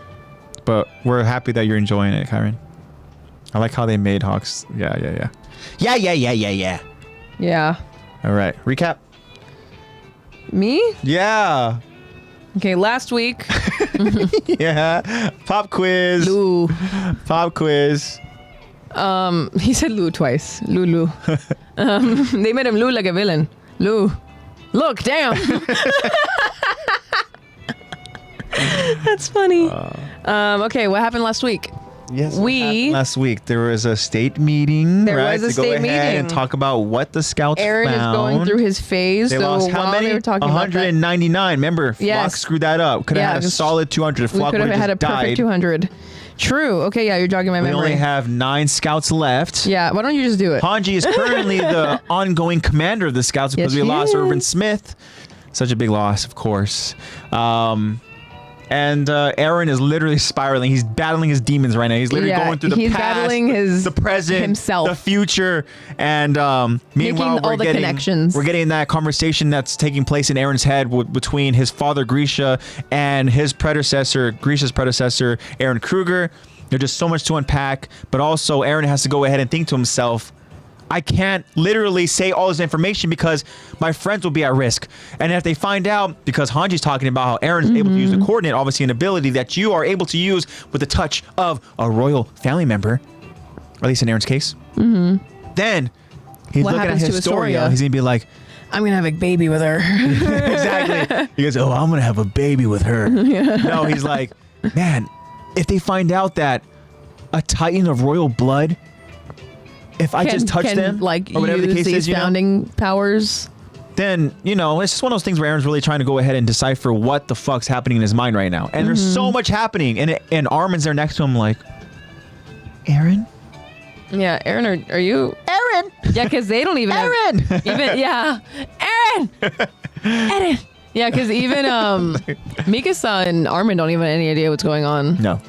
But we're happy that you're enjoying it, Kyron. I like how they made Hawks. Yeah. Yeah. All right. Recap. Me? Yeah. Okay, last week. Yeah. Pop quiz. Lou. Pop quiz. He said Lou twice. Lou. They made him Lou like a villain. Lou. Look, damn. That's funny. Okay, what happened last week? Yes. Last week there was a state meeting. There right, was a to go state ahead meeting and talk about what the scouts Aaron found. is going through his phase. They so lost how while many? They were talking 199. Remember, Yes. Flock screwed that up. Could have had a solid 200. We Flock could would have have had a just perfect died. 200. True. Okay, yeah, you're jogging my We memory. only have 9 scouts left. Yeah, why don't you just do it? Hanji is currently the ongoing commander of the scouts because Yes, we he lost is. Irvin Smith. Such a big loss, of course. And Aaron is literally spiraling. He's battling his demons right now. He's literally going through the he's past, battling the present, himself. the future, and meanwhile Making all the connections. We're getting that conversation that's taking place in Aaron's head between his father Grisha and his predecessor, Grisha's predecessor, Aaron Kruger. There's just so much to unpack, but also Aaron has to go ahead and think to himself, I can't literally say all this information because my friends will be at risk. And if they find out, because Hanji's talking about how Aaron is able to use the coordinate, obviously an ability that you are able to use with the touch of a royal family member, or at least in Aaron's case, then he's What looking at happens to Historia. Historia? He's going to be like, I'm going to have a baby with her. exactly. He goes, oh, I'm going to have a baby with her. No, he's like, man, if they find out that a Titan of royal blood, if I just touch them, like, or whatever the use case these is, you know, founding powers. then, you know, it's just one of those things where Aaron's really trying to go ahead and decipher what the fuck's happening in his mind right now. And there's so much happening. And Armin's there next to him like, Aaron? Yeah, Aaron, are you? Aaron! Yeah, because they don't even Aaron! yeah. Aaron! Aaron! Yeah, because even Mikasa and Armin don't even have any idea what's going on. No.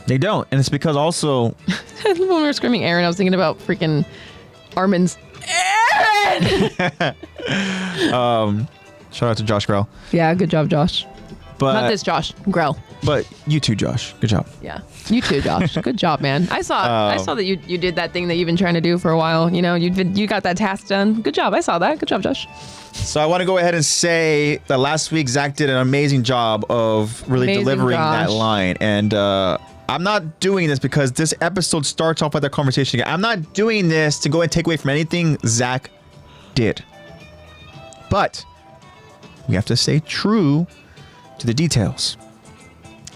They don't. And it's because also... When we were screaming Aaron, I was thinking about freaking Armin's Aaron! shout out to Josh Grell. Yeah, good job, Josh. But, Not this Josh, Grell. But you too, Josh. Good job. Yeah, you too, Josh. Good job, man. I saw that you did that thing that you've been trying to do for a while. You know, you got that task done. Good job. I saw that. Good job, Josh. So I want to go ahead and say that last week Zach did an amazing job of really Amazing, delivering Josh. that line. And I'm not doing this because this episode starts off with that conversation again. I'm not doing this to go and take away from anything Zach did. But we have to stay true to the details.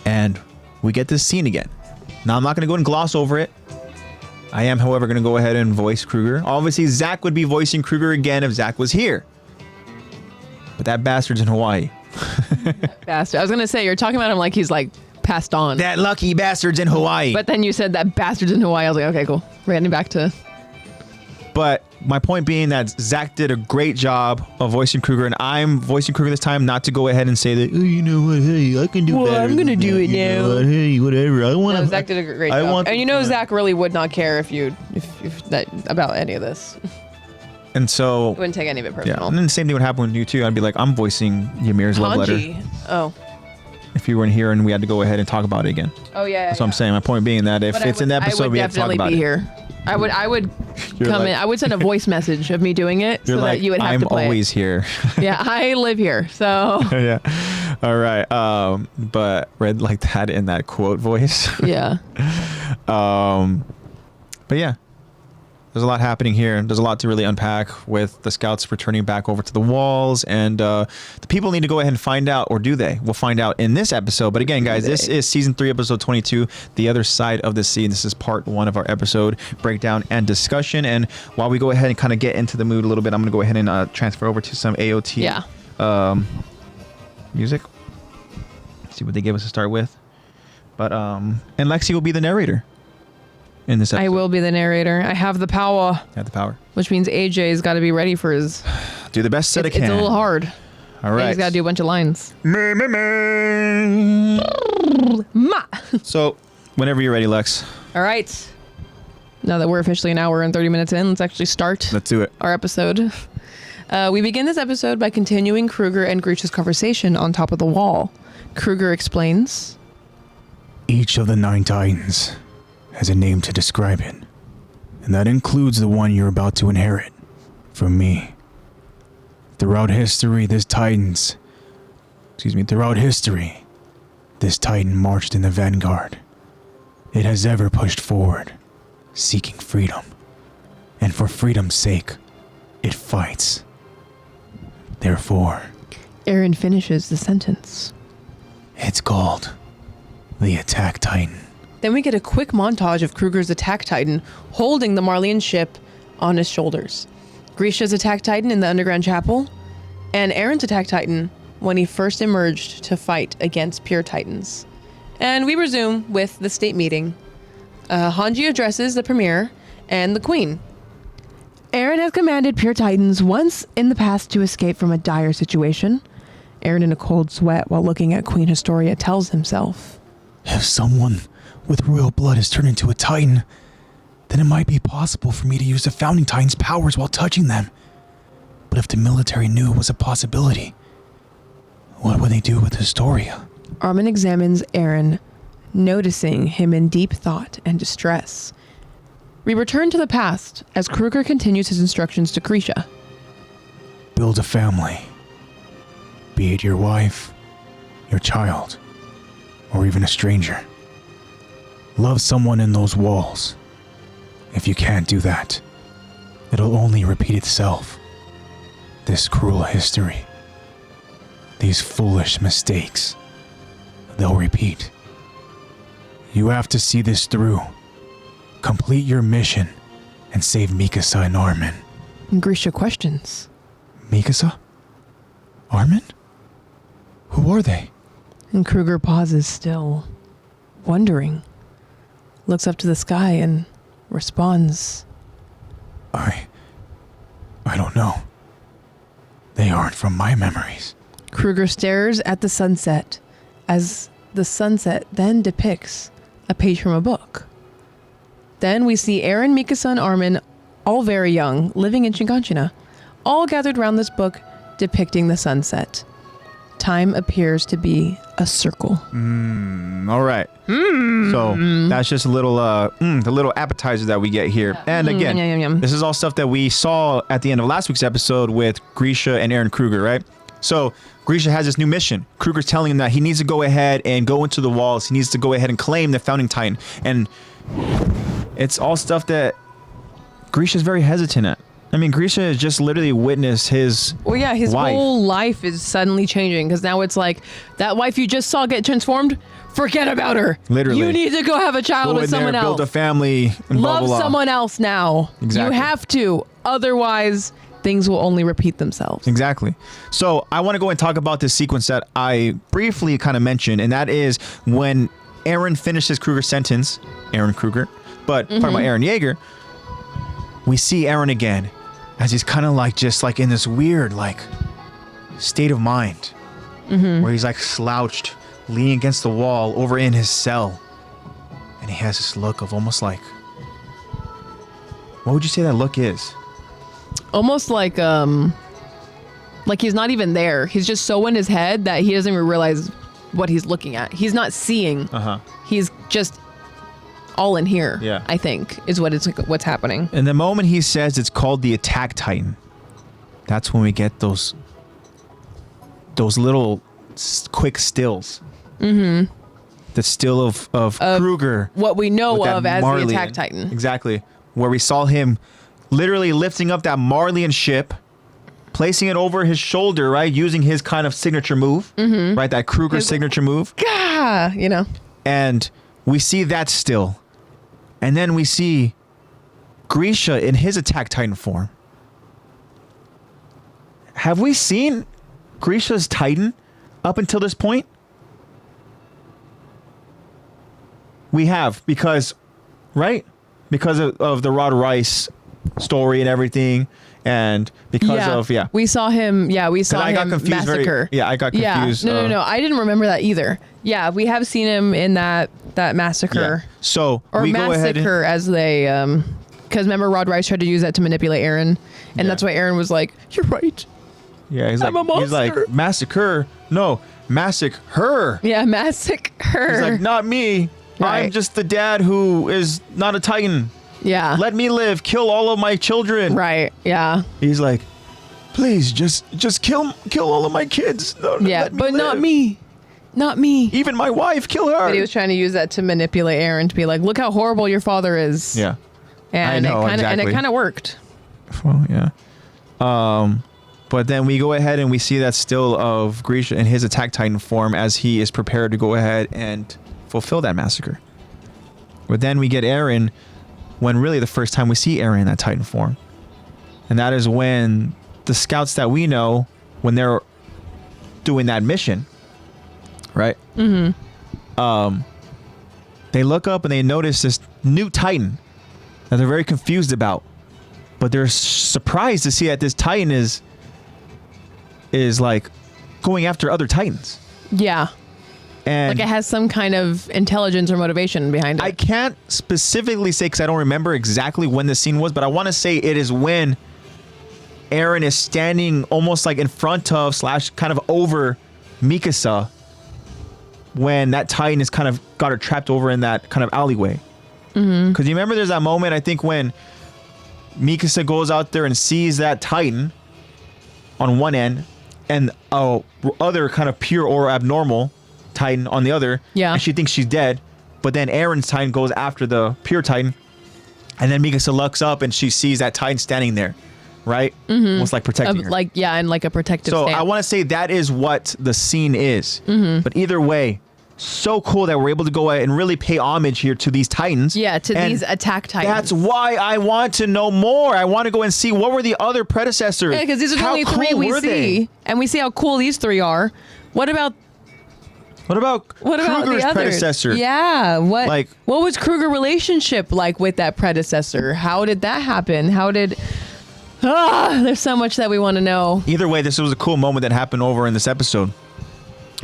And we get this scene again. Now, I'm not going to go and gloss over it. I am, however, going to go ahead and voice Kruger. Obviously, Zach would be voicing Kruger again if Zach was here. But that bastard's in Hawaii. Bastard. I was gonna say you're talking about him like he's like passed on. That lucky bastard's in Hawaii. But then you said that bastard's in Hawaii. I was like, okay, cool. We're getting back to. But my point being that Zach did a great job of voicing Kruger, and I'm voicing Kruger this time not to go ahead and say that, oh, you know what, hey, I can do Well, better. I'm gonna than do that, it you now. know what, hey, whatever. I want No, to. Zach did a great job. And you know, Zach really would not care if that about any of this. And so, He wouldn't take any of it yeah. personal. And then the same thing would happen with you too. I'd be like, I'm voicing Ymir's love letter. Hanji. Oh. If you weren't here and we had to go ahead and talk about it again. Oh yeah. That's what I'm saying. My point being that if it's in the episode, we have to talk about be it. here. I would You're come like- in. I would send a voice message of me doing it You're so like, that you would have I'm to play always here. it. Yeah, I live here, so Yeah. All right. But read like that in that quote voice. yeah. But yeah, there's a lot happening here. There's a lot to really unpack with the scouts returning back over to the walls, and the people need to go ahead and find out, or do they? We'll find out in this episode. But again, guys, this is season 3, episode 22, The Other Side of the Sea. This is part 1 of our episode breakdown and discussion. And while we go ahead and kind of get into the mood a little bit, I'm going to go ahead and transfer over to some AOT music. See what they give us to start with. But and Lexi will be the narrator in this episode. I will be the narrator. I have the power. Have the power. Which means AJ's got to be ready for his. Do the best that I can. It's a little hard. All right. He's got to do a bunch of lines. Ma. So, whenever you're ready, Lex, All right. Now that we're officially an hour and 30 minutes in, let's actually start let's do it. our episode. We begin this episode by continuing Kruger and Grisha's conversation on top of the wall. Kruger explains, each of the 9 Titans has a name to describe it, and that includes the one you're about to inherit from me. Throughout history, this Titan marched in the vanguard. It has ever pushed forward, seeking freedom. And for freedom's sake, it fights. Therefore, Aaron finishes the sentence. It's called the AttackOnTitan. Then we get a quick montage of Kruger's AttackOnTitan holding the Marleyan ship on his shoulders. Grisha's AttackOnTitan in the underground chapel, and Aaron's AttackOnTitan when he first emerged to fight against Pure Titans. And we resume with the state meeting. Hanji addresses the Premier and the Queen. Aaron has commanded Pure Titans once in the past to escape from a dire situation. Aaron, in a cold sweat while looking at Queen Historia, tells himself, if someone with royal blood is turned into a Titan, then it might be possible for me to use the Founding Titan's powers while touching them. But if the military knew it was a possibility, what would they do with Historia? Armin examines Aaron, noticing him in deep thought and distress. We return to the past as Kruger continues his instructions to Grisha. Build a family. Be it your wife, your child, or even a stranger. Love someone in those walls. If you can't do that, it'll only repeat itself. This cruel history. These foolish mistakes. They'll repeat. You have to see this through. Complete your mission and save Mikasa and Armin. Grisha questions. Mikasa? Armin? Who are they? And Kruger pauses still, wondering. Looks up to the sky and responds. I don't know. They aren't from my memories. Kruger stares at the sunset as the sunset then depicts a page from a book. Then we see Aaron, Mikasa, and Armin, all very young, living in Shiganshina, all gathered around this book depicting the sunset. Time appears to be a circle. All right. So that's just a little, the little appetizer that we get here. And again, yum. This is all stuff that we saw at the end of last week's episode with Grisha and Aaron Kruger, right? So Grisha has this new mission. Kruger's telling him that he needs to go ahead and go into the walls. He needs to go ahead and claim the Founding Titan. And it's all stuff that Grisha's very hesitant at. I mean, Grisha has just literally witnessed his his wife. whole life is suddenly changing because now it's like that wife you just saw get transformed. Forget about her. Literally, you need to go have a child with someone else. Build a family. And love blah, blah, blah. someone else now. Exactly. You have to. Otherwise, things will only repeat themselves. Exactly. So I want to go and talk about this sequence that I briefly kind of mentioned, and that is when Aaron finishes Kruger's sentence. Aaron Kruger, but talking about Aaron Yeager, we see Aaron again. As he's kind of like just like in this weird like state of mind where he's like slouched, leaning against the wall over in his cell. And he has this look of almost like, what would you say that look is? Almost like he's not even there. He's just so in his head that he doesn't even realize what he's looking at. He's not seeing. He's just all in here. Yeah. I think is what's happening. And the moment he says it's called the AttackOnTitan, that's when we get those little quick stills. The still of Kruger. What we know of as Marleyan. the AttackOnTitan. Exactly. Where we saw him literally lifting up that Marleyan ship, placing it over his shoulder, right? Using his kind of signature move, right? That Kruger signature move. Gah! You know. And we see that still. And then we see Grisha in his AttackOnTitan form. Have we seen Grisha's Titan up until this point? We have, because, right? Because of the Rod Rice story and everything. And because of, we saw him. Yeah, we saw him massacre. I got confused. No. I didn't remember that either. Yeah, we have seen him in that massacre. Yeah. So or we go ahead massacre as they, because remember Rod Rice tried to use that to manipulate Aaron, And that's why Aaron was like, "You're right." Yeah, he's I'm like, a monster. he's like, massacre. No, massacre her. Yeah, massacre her. He's like, not me. Right. I'm just the dad who is not a Titan. Yeah. Let me live. Kill all of my children. Right. Yeah. He's like, please, just kill all of my kids. No, Yeah, let me but not live. me. Not me. Even my wife, kill her. But he was trying to use that to manipulate Aaron to be like, look how horrible your father is. Yeah. And I know, and it exactly. kind of worked. Well, yeah. But then we go ahead and we see that still of Grisha in his Attack Titan form as he is prepared to go ahead and fulfill that massacre. But then we get Eren when really the first time we see Eren in that Titan form. And that is when the scouts that we know, when they're doing that mission, right? Mm-hmm. They look up and they notice this new Titan that they're very confused about. But they're surprised to see that this Titan is like going after other Titans. Yeah. And Like it has some kind of intelligence or motivation behind it. I can't specifically say because I don't remember exactly when the scene was, but I want to say it is when Eren is standing almost like in front of / kind of over Mikasa when that Titan is kind of got her trapped over in that kind of alleyway. Because you remember there's that moment, I think, when Mikasa goes out there and sees that Titan on one end and other kind of pure or abnormal Titan on the other. Yeah. And she thinks she's dead. But then Eren's Titan goes after the pure Titan. And then Mikasa looks up and she sees that Titan standing there. Right? Almost like protecting her. Like, yeah, and like a protective So stance. I want to say that is what the scene is. But either way, so cool that we're able to go ahead and really pay homage here to these Titans. Yeah, to And these Attack Titans. that's why I want to know more. I want to go and see what were the other predecessors. Yeah, because these are the How only three cool we were see. they? And we see how cool these three are. What about What about Kruger's the others? predecessor? Yeah. What Like- what was Kruger relationship like with that predecessor? How did that happen? There's so much that we want to know. Either way, this was a cool moment that happened over in this episode.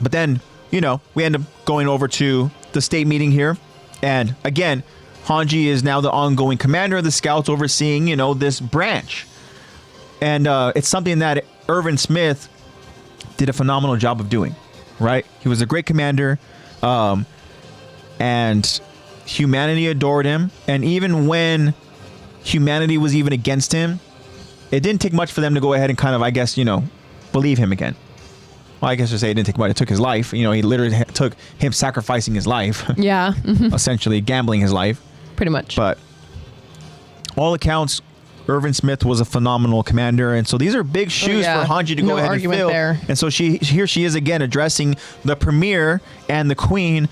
But then, we end up going over to the state meeting here. And again, Hanji is now the ongoing commander of the scouts overseeing, this branch. And it's something that Irvin Smith did a phenomenal job of doing, right? He was a great commander. And humanity adored him. And even when humanity was even against him, it didn't take much for them to go ahead and kind of, I guess, believe him again. Well, I guess to say it didn't take much. It took his life. He literally took him sacrificing his life. Yeah. Essentially gambling his life. Pretty much. But all accounts, Irvin Smith was a phenomenal commander. And so these are big shoes yeah. for Hanji to No go ahead and argument fill. there. And so here she is again addressing the premier and the queen,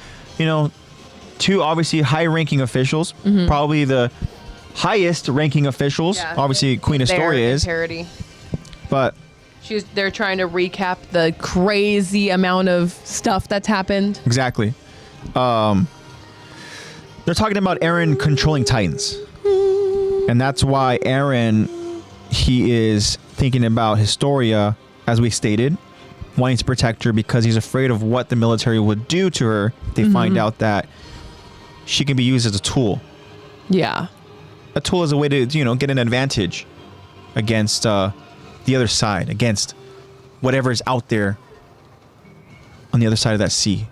two obviously high-ranking officials, probably the highest ranking officials. Yeah, Obviously Queen Astoria is. Parody. But They're trying to recap the crazy amount of stuff that's happened. exactly. They're talking about Eren controlling Titans. And that's why Eren, he is thinking about Historia, as we stated, wanting to protect her because he's afraid of what the military would do to her if they find out that she can be used as a tool. Yeah. A tool is a way to, get an advantage against the other side, against whatever is out there on the other side of that sea.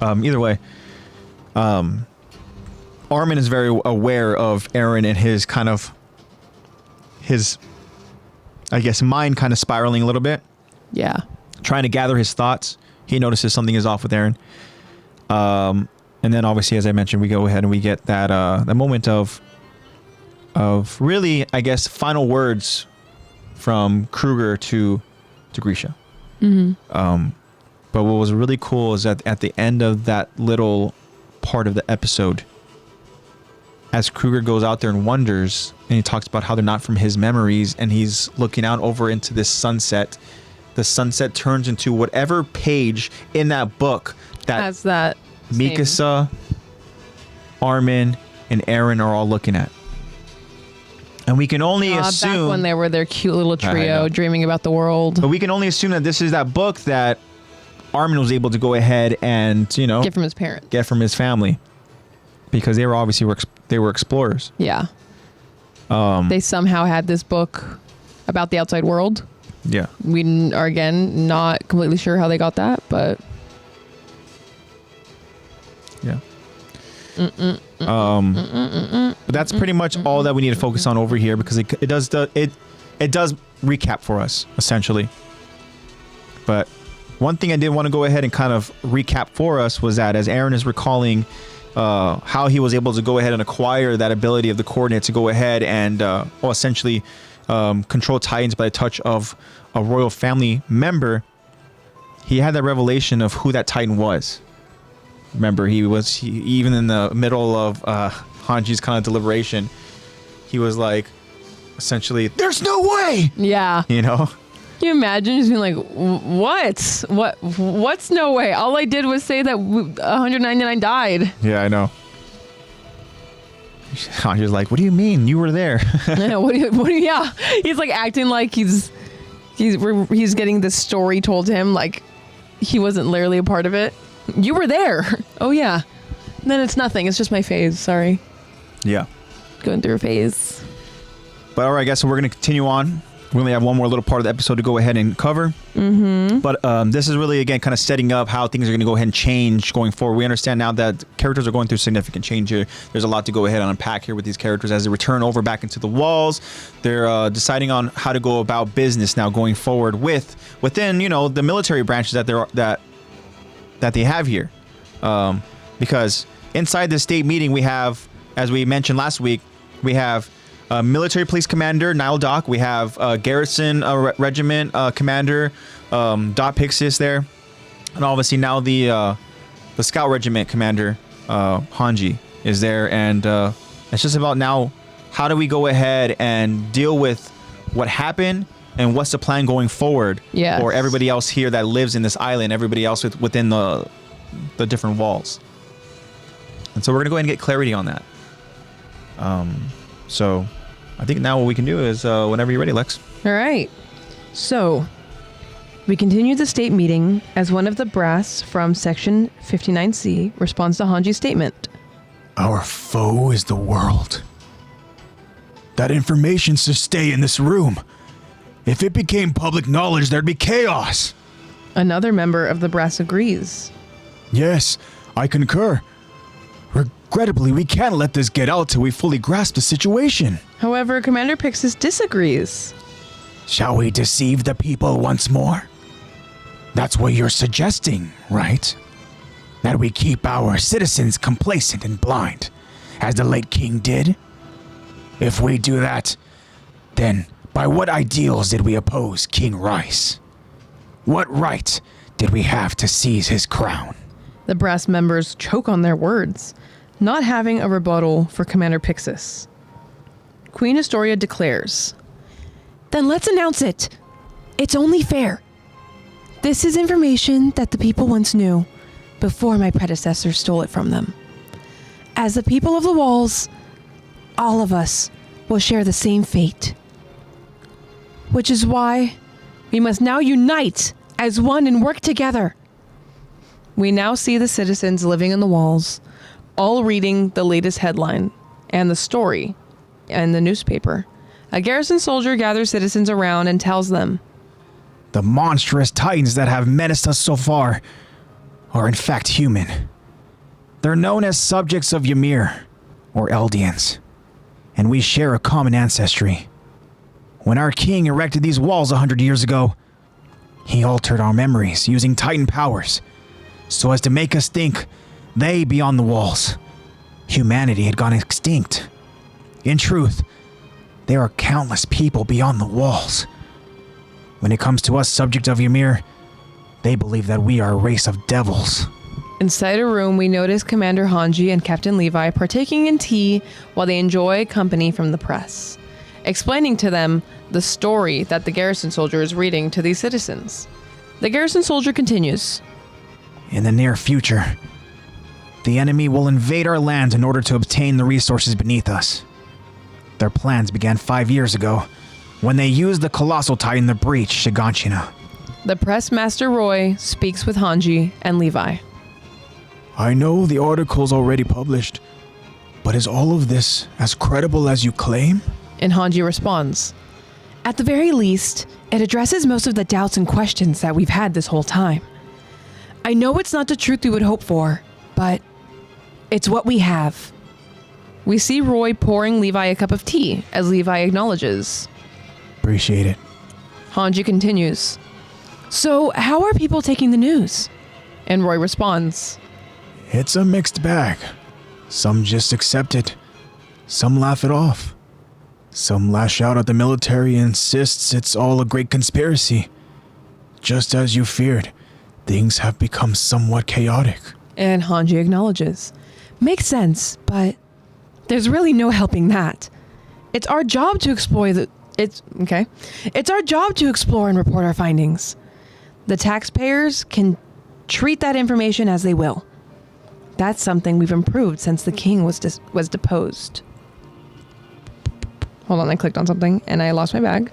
Either way, Armin is very aware of Eren and his kind of, I guess, mind kind of spiraling a little bit, Yeah. trying to gather his thoughts. He notices something is off with Eren. And then obviously, as I mentioned, we go ahead and we get that moment of really, I guess, final words from Kruger to Grisha. But what was really cool is that at the end of that little part of the episode, as Kruger goes out there and wonders, and he talks about how they're not from his memories, and he's looking out over into this sunset, the sunset turns into whatever page in that book that Has that same- Mikasa, Armin, and Eren are all looking at. And we can only assume... back when they were their cute little I trio know. dreaming about the world. But we can only assume that this is that book that Armin was able to go ahead and, Get from his parents. get from his family. Because they were obviously they were explorers. Yeah. They somehow had this book about the outside world. Yeah. We are, again, not completely sure how they got that, but... Yeah. But that's pretty much all that we need to focus on over here, because it does recap for us, essentially. But one thing I did want to go ahead and kind of recap for us was that, as Aaron is recalling how he was able to go ahead and acquire that ability of the coordinate to go ahead and essentially control Titans by the touch of a royal family member, he had that revelation of who that Titan was. Remember, even in the middle of Hanji's kind of deliberation, he was like, essentially, there's no way! Yeah. You know? Can you imagine just being like, what's no way? All I did was say that 199 died. Yeah, I know. Hanji's like, what do you mean? You were there. Yeah. He's like acting like he's getting this story told to him, like he wasn't literally a part of it. You were there. Oh, yeah. And then it's nothing. It's just my phase. Sorry. Yeah. Going through a phase. But all right, guys, so we're going to continue on. We only have one more little part of the episode to go ahead and cover. Mm-hmm. But this is really, again, kind of setting up how things are going to go ahead and change going forward. We understand now that characters are going through significant change here. There's a lot to go ahead and unpack here with these characters as they return over back into the walls. They're deciding on how to go about business now going forward within, the military branches that they have here. Because inside the state meeting, we have, as we mentioned last week, we have military police commander Nile Doc. We have garrison regiment commander Dot Pixis there, and obviously now the scout regiment commander Hanji is there, and it's just about now how do we go ahead and deal with what happened and what's the plan going forward for everybody else here that lives in this island, everybody else within the different walls. And so we're gonna go ahead and get clarity on that. So I think now what we can do is whenever you're ready, Lex. All right. So we continue the state meeting as one of the brass from section 59C responds to Hanji's statement. Our foe is the world. That information should stay in this room. If it became public knowledge, there'd be chaos. Another member of the brass agrees. Yes, I concur. Regrettably, we can't let this get out till we fully grasp the situation. However, Commander Pixis disagrees. Shall we deceive the people once more? That's what you're suggesting, right? That we keep our citizens complacent and blind, as the late king did? If we do that, then by what ideals did we oppose King Rice? What right did we have to seize his crown? The brass members choke on their words, not having a rebuttal for Commander Pixis. Queen Astoria declares, "Then let's announce it. It's only fair. This is information that the people once knew before my predecessors stole it from them. As the people of the walls, all of us will share the same fate. Which is why we must now unite as one and work together." We now see the citizens living in the walls, all reading the latest headline and the story in the newspaper. A garrison soldier gathers citizens around and tells them, "The monstrous titans that have menaced us so far are in fact human. They're known as subjects of Ymir, or Eldians, and we share a common ancestry. When our king erected these walls 100 years ago, he altered our memories using titan powers, so as to make us think they beyond the walls. Humanity had gone extinct. In truth, there are countless people beyond the walls. When it comes to us, subject of Ymir, they believe that we are a race of devils." Inside a room, we notice Commander Hanji and Captain Levi partaking in tea while they enjoy company from the press, explaining to them the story that the garrison soldier is reading to these citizens. The garrison soldier continues, "In the near future, the enemy will invade our lands in order to obtain the resources beneath us. Their plans began 5 years ago, when they used the colossal titan to breach Shiganshina." The press master Roy speaks with Hanji and Levi. "I know the article's already published, but is all of this as credible as you claim?" And Hanji responds, "At the very least, it addresses most of the doubts and questions that we've had this whole time. I know it's not the truth we would hope for, but it's what we have." We see Roy pouring Levi a cup of tea as Levi acknowledges. Appreciate it. Hanji continues, "So how are people taking the news?" And Roy responds, It's a mixed bag. Some just accept it. Some laugh it off. Some lash out at the military and insists it's all a great conspiracy. Just as you feared, things have become somewhat chaotic. And Hanji acknowledges, "Makes sense, but there's really no helping that. It's our job to explore It's our job to explore and report our findings. The taxpayers can treat that information as they will. That's something we've improved since the king was deposed." Hold on, I clicked on something and I lost my bag.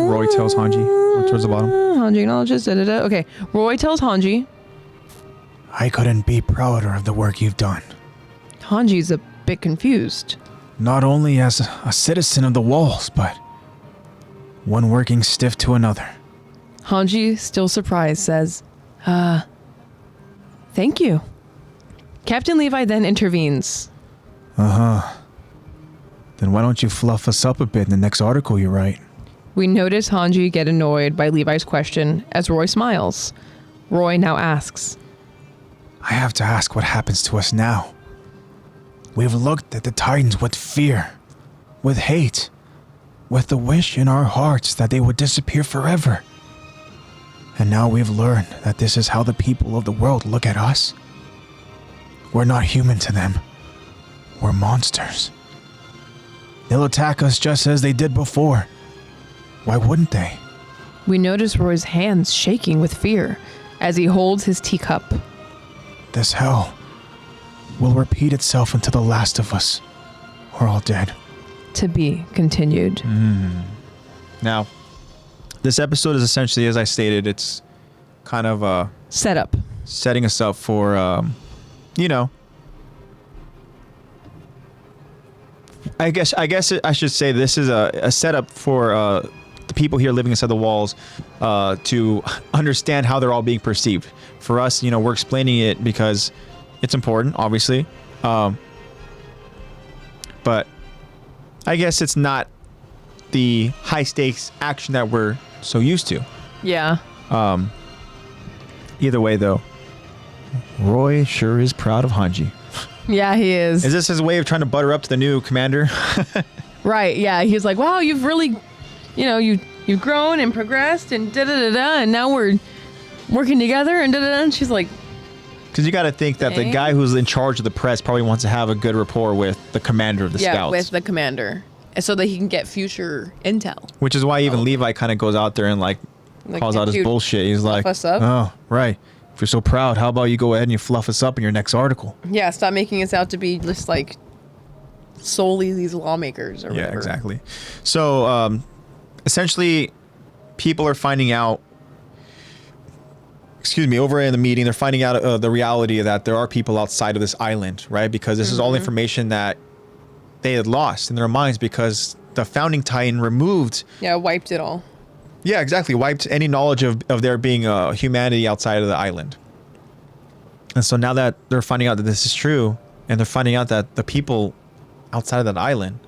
Roy tells Hanji towards the bottom. Hanji acknowledges. Okay, Roy tells Hanji. I couldn't be prouder of the work you've done. Hanji's a bit confused. Not only as a citizen of the walls, but one working stiff to another. Hanji, still surprised, says, "Thank you." Captain Levi then intervenes. Then why don't you fluff us up a bit in the next article you write? We notice Hanji get annoyed by Levi's question as Roy smiles. Roy now asks, I have to ask what happens to us now. We've looked at the Titans with fear, with hate, with the wish in our hearts that they would disappear forever. And now we've learned that this is how the people of the world look at us. We're not human to them. We're monsters. They'll attack us just as they did before. Why wouldn't they? We notice Roy's hands shaking with fear as he holds his teacup. This hell will repeat itself until the last of us are all dead. To be continued. Now, this episode is essentially, as I stated, it's kind of Setup. setting us up for, I guess I should say this is a setup for the people here living inside the walls to understand how they're all being perceived. For us, we're explaining it because it's important, obviously. But I guess it's not the high stakes action that we're so used to. Yeah. Either way, though, Roy sure is proud of Hanji. Yeah, he is. Is this his way of trying to butter up to the new commander? Right, yeah. He's like, wow, you've really, you've grown and progressed and da-da-da-da, and now we're working together and da-da-da. And she's like... Because you got to think that the guy who's in charge of the press probably wants to have a good rapport with the commander of the scouts. Yeah, with the commander. So that he can get future intel. Which is why even Levi kind of goes out there and calls out his bullshit. He's like, us up? Oh, right. If you're so proud, how about you go ahead and you fluff us up in your next article? Yeah, stop making us out to be just solely these lawmakers or whatever. Yeah, exactly. So essentially, people are finding out, over in the meeting, they're finding out the reality that there are people outside of this island, right? Because this is all information that they had lost in their minds because the founding Titan removed... Yeah, wiped it all. Yeah, exactly. Wiped any knowledge of there being humanity outside of the island. And so now that they're finding out that this is true, and they're finding out that the people outside of that island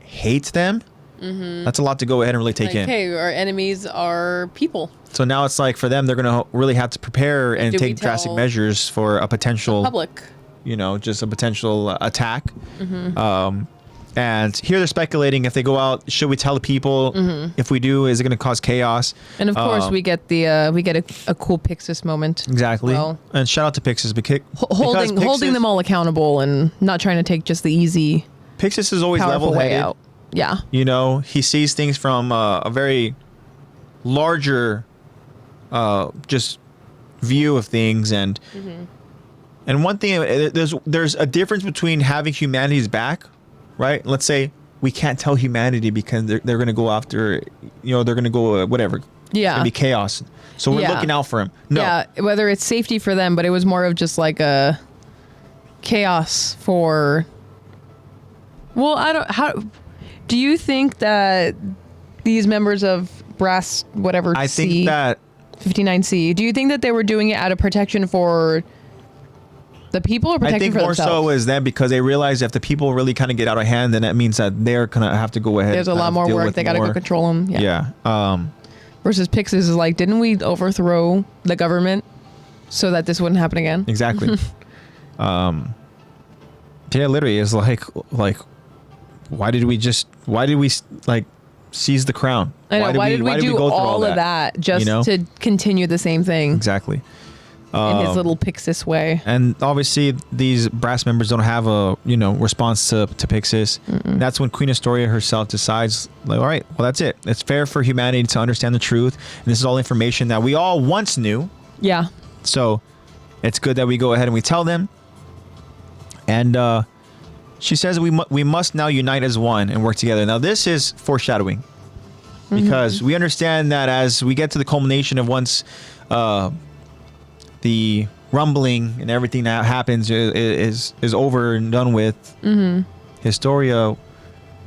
hate them, that's a lot to go ahead and really take in. Hey, our enemies are people. So now it's for them, they're going to really have to prepare and take drastic measures for a potential... public. Just a potential attack. And here they're speculating if they go out, should we tell the people? If we do, is it going to cause chaos? And of course, we get a cool Pixis moment. Exactly. Well, and shout out to Pixis because holding them all accountable and not trying to take just the easy. Pixis is always powerful way level-headed. out. Yeah. He sees things from a very larger, just view of things, and one thing there's a difference between having humanity's back. Right? Let's say we can't tell humanity because they're going to go after, they're going to go whatever. Yeah. It's going to be chaos. So we're looking out for him. No. Yeah, whether it's safety for them, but it was more of just a chaos for Well, how do you think that these members of Brass, whatever, I think that 59C, do you think that they were doing it out of protection for the people or protection for themselves? I think more so is that because they realize if the people really kind of get out of hand, then that means that they're gonna have to go ahead. There's a lot more work. They got to go control them. Yeah. Versus Pixis is like, didn't we overthrow the government so that this wouldn't happen again? Exactly. Yeah, literally, it's like, why did we like seize the crown? I know. Why did we do go through all of that just to continue the same thing? Exactly. In his little Pixis way. And obviously, these brass members don't have a response to Pixis. That's when Queen Astoria herself decides, like, all right, well, that's it. It's fair for humanity to understand the truth, and this is all information that we all once knew. Yeah. So it's good that we go ahead and we tell them. And she says we must now unite as one and work together. Now this is foreshadowing, because we understand that as we get to the culmination of once the rumbling and everything that happens is over and done with, Historia,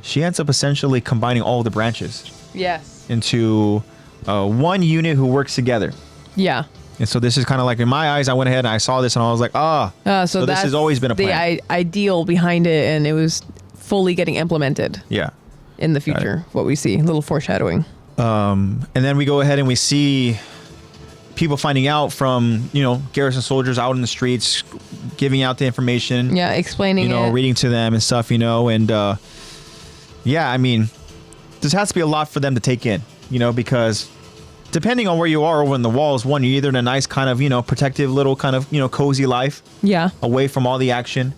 she ends up essentially combining all of the branches. Yes. Into one unit who works together. Yeah. And so this is kind of like, in my eyes, I went ahead and I saw this and I was like, so this has always been a plan. The ideal behind it, and it was fully getting implemented. Yeah. In the future, what we see, a little foreshadowing. And then we go ahead and we see people finding out from, garrison soldiers out in the streets, giving out the information. Yeah, explaining it. Reading to them and stuff, and yeah, I mean, this has to be a lot for them to take in, because depending on where you are over in the walls, one, you're either in a nice kind of, protective little kind of, cozy life. Yeah. Away from all the action.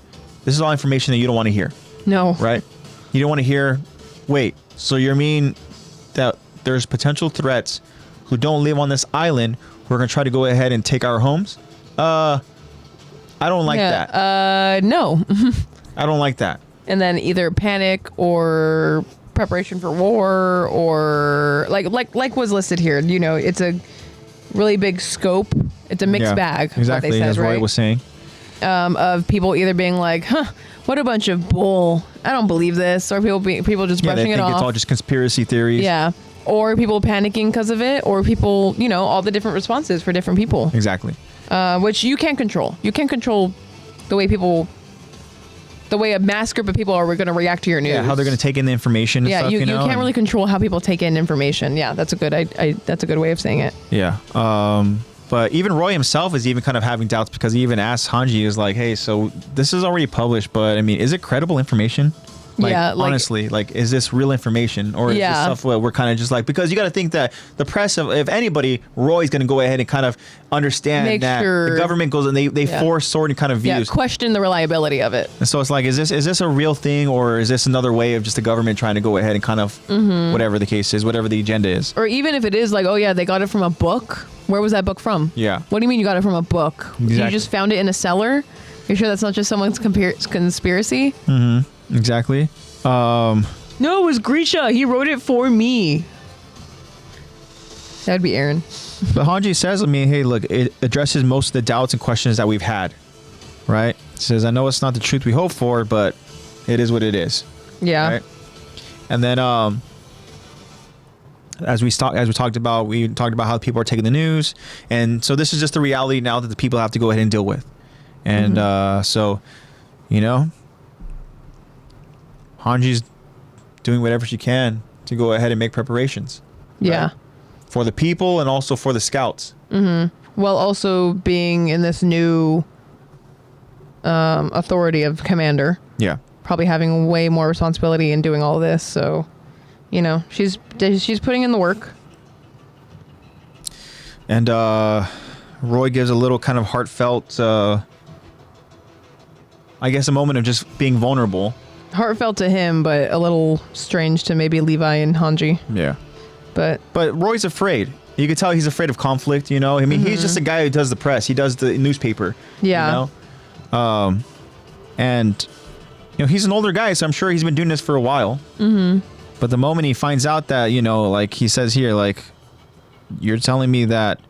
This is all information that you don't want to hear. No. Right? You don't want to hear, wait, so you mean that there's potential threats who don't live on this island who are going to try to go ahead and take our homes? I don't like that. No. I don't like that. And then either panic or preparation for war, or like was listed here. It's a really big scope. It's a mixed bag. Exactly, what they said, as Roy was saying. Of people either being like, what a bunch of bull. I don't believe this. Or people just brushing it off. It's all just conspiracy theories. Yeah. Or people panicking because of it, or people, all the different responses for different people. Exactly. Which you can't control. You can't control the way a mass group of people are going to react to your news. Yeah, how they're going to take in the information and stuff, you can't really control how people take in information. Yeah, that's a good that's a good way of saying it. Yeah. But even Roy himself is even kind of having doubts, because he even asked Hanji, is like, hey, so this is already published, but I mean, is it credible information? Honestly, is this real information, or is this stuff where we're kind of just like, because you got to think that the press, if anybody, Roy's going to go ahead and kind of understand that the government goes and they force certain kind of views. Yeah, question the reliability of it. And so it's like, is this a real thing, or is this another way of just the government trying to go ahead and kind of whatever the case is, whatever the agenda is? Or even if it is like, oh yeah, they got it from a book. Where was that book from? Yeah. What do you mean you got it from a book? Exactly. You just found it in a cellar? You're sure that's not just someone's conspiracy? Exactly. No, it was Grisha. He wrote it for me. That'd be Aaron. But Hanji says to me, hey, look, it addresses most of the doubts and questions that we've had. Right? He says, I know it's not the truth we hope for, but it is what it is. Yeah. Right? And then as we talked about how people are taking the news, and so this is just the reality now that the people have to go ahead and deal with. And so, Hanji's doing whatever she can to go ahead and make preparations. Yeah. Right? For the people and also for the scouts. While also being in this new authority of commander. Yeah. Probably having way more responsibility in doing all this. So, she's putting in the work. And Roy gives a little kind of heartfelt, I guess, a moment of just being vulnerable. Heartfelt to him, but a little strange to maybe Levi and Hanji. Yeah. But Roy's afraid. You can tell he's afraid of conflict, I mean, he's just a guy who does the press. He does the newspaper. Yeah. And, he's an older guy, so I'm sure he's been doing this for a while. But the moment he finds out that, like he says here, like, you're telling me that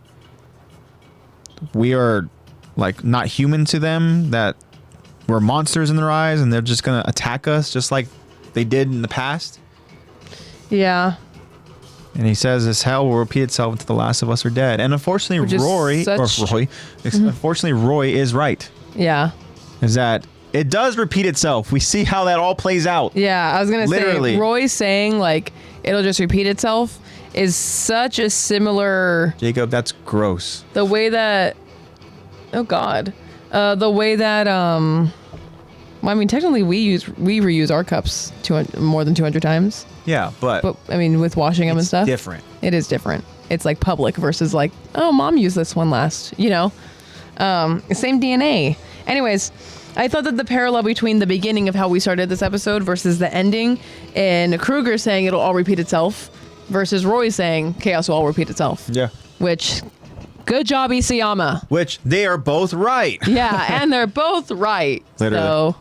we are, like, not human to them, that we're monsters in their eyes, and they're just going to attack us just like they did in the past. Yeah. And he says this hell will repeat itself until the last of us are dead. And unfortunately, unfortunately, Roy is right. Yeah. Is that it does repeat itself. We see how that all plays out. Yeah, I was going to Literally. say, Roy saying, like, it'll just repeat itself is such a similar... Jacob, that's gross. The way that... Oh, God. The way that... Well, I mean, technically, we reuse our cups more than 200 times. Yeah, but I mean, with washing them and stuff. Different. It is different. It's like public versus like, oh, mom used this one last, you know? Same DNA. Anyways, I thought that the parallel between the beginning of how we started this episode versus the ending and Kruger saying it'll all repeat itself versus Roy saying chaos will all repeat itself. Yeah. Which, good job, Isayama. Which they are both right. Yeah, and they're both right. Literally. So...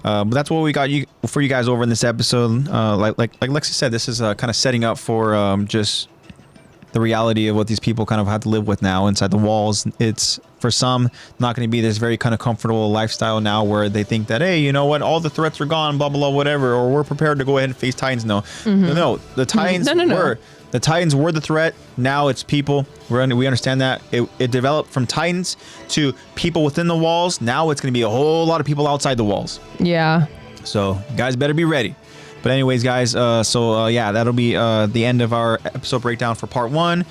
but that's what we got for you guys over in this episode. Like Lexi said, this is kind of setting up for just the reality of what these people kind of have to live with now inside the walls. It's for some not going to be this very kind of comfortable lifestyle now where they think that, hey, you know what, all the threats are gone, blah, blah, blah, whatever, or we're prepared to go ahead and face Titans. No, no, the Titans were. The Titans were the threat. Now it's people. We understand that. It developed from Titans to people within the walls. Now it's going to be a whole lot of people outside the walls. Yeah. So guys better be ready. But anyways, guys, yeah, that'll be the end of our episode breakdown for part 1.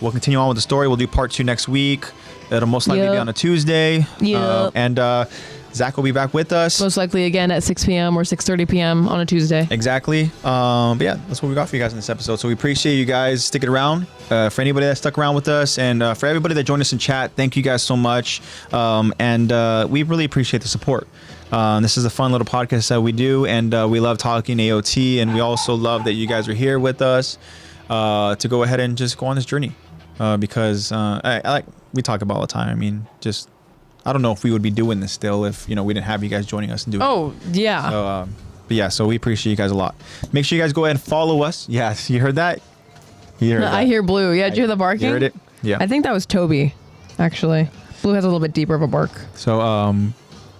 We'll continue on with the story. We'll do part 2 next week. It'll most likely be on a Tuesday. And Zach will be back with us. Most likely again at 6 p.m. or 6:30 p.m. on a Tuesday. Exactly. But yeah, that's what we got for you guys in this episode. So we appreciate you guys sticking around. For anybody that stuck around with us and for everybody that joined us in chat, thank you guys so much. And we really appreciate the support. This is a fun little podcast that we do, and we love talking AOT, and we also love that you guys are here with us to go ahead and just go on this journey. Because I like we talk about all the time. I mean, just I don't know if we would be doing this still if we didn't have you guys joining us and doing it. Oh, yeah. So, but yeah, so we appreciate you guys a lot. Make sure you guys go ahead and follow us. Yes, you heard that? You heard that. I hear Blue. Yeah, did you hear the barking? You heard it? Yeah. I think that was Toby, actually. Blue has a little bit deeper of a bark. So,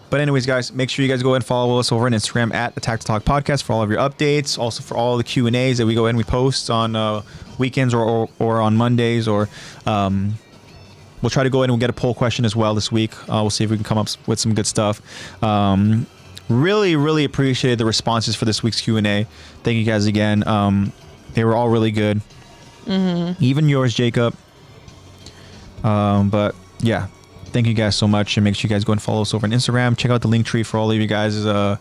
but anyways, guys, make sure you guys go ahead and follow us over on Instagram at Attack to Talk Podcast for all of your updates. Also for all the Q&As that we go ahead and we post on weekends or on Mondays or... we'll try to go ahead and we'll get a poll question as well this week. We'll see if we can come up with some good stuff. Really, really appreciated the responses for this week's Q&A. Thank you guys again. They were all really good. Mm-hmm. Even yours, Jacob. But yeah, thank you guys so much. And make sure you guys go and follow us over on Instagram. Check out the link tree for all of you guys. I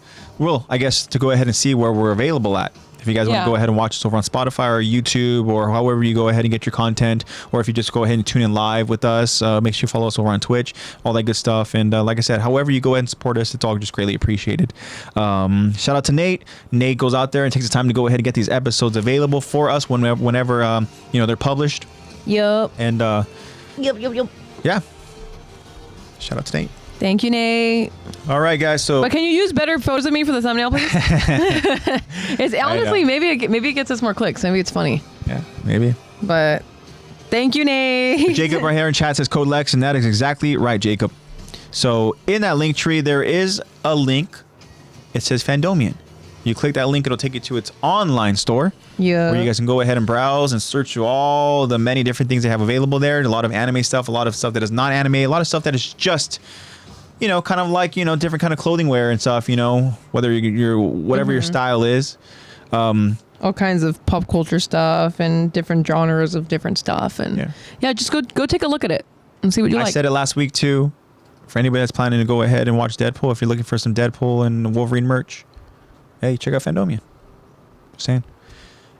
guess to go ahead and see where we're available at. If you guys want to go ahead and watch us over on Spotify or YouTube or however you go ahead and get your content, or if you just go ahead and tune in live with us, make sure you follow us over on Twitch, all that good stuff. And like I said, however you go ahead and support us, it's all just greatly appreciated. Shout out to Nate. Nate goes out there and takes the time to go ahead and get these episodes available for us whenever they're published. Yep. And Yep. yeah. Shout out to Nate. Thank you, Nate. All right, guys. So, but can you use better photos of me for the thumbnail, please? It's honestly maybe it gets us more clicks. Maybe it's funny. Yeah, maybe. But thank you, Nate. Jacob right here in chat says code Lex, and that is exactly right, Jacob. So in that link tree, there is a link. It says Fandomion. You click that link, it'll take you to its online store. Yeah. Where you guys can go ahead and browse and search through all the many different things they have available there. A lot of anime stuff, a lot of stuff that is not anime, a lot of stuff that is just, kind of like, different kind of clothing wear and stuff, whether you're whatever your style is. All kinds of pop culture stuff and different genres of different stuff. And just go take a look at it and see what you like. I said it last week too. For anybody that's planning to go ahead and watch Deadpool, if you're looking for some Deadpool and Wolverine merch, hey, check out Fandomion. Just saying.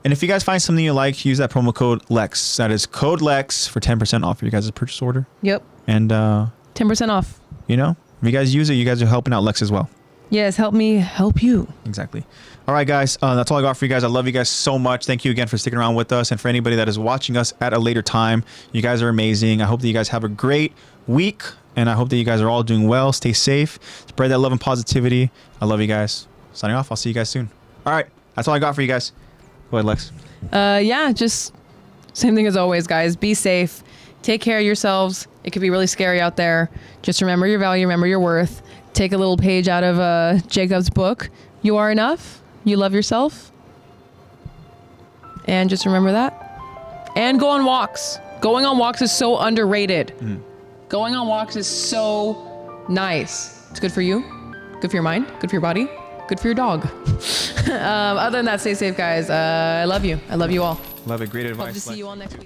And if you guys find something you like, use that promo code LEX. That is code LEX for 10% off your guys' purchase order. Yep. And 10% off. If you guys use it, you guys are helping out Lex as well. Yes, help me help you. Exactly. All right, guys. That's all I got for you guys. I love you guys so much. Thank you again for sticking around with us. And for anybody that is watching us at a later time, you guys are amazing. I hope that you guys have a great week. And I hope that you guys are all doing well. Stay safe. Spread that love and positivity. I love you guys. Signing off. I'll see you guys soon. All right. That's all I got for you guys. Go ahead, Lex. Just same thing as always, guys. Be safe. Take care of yourselves. It could be really scary out there. Just remember your value. Remember your worth. Take a little page out of Jacob's book. You are enough. You love yourself. And just remember that. And go on walks. Going on walks is so underrated. Going on walks is so nice. It's good for you. Good for your mind. Good for your body. Good for your dog. Other than that, stay safe, guys. I love you. I love you all. Love it. Great advice. Hope to see you all next week.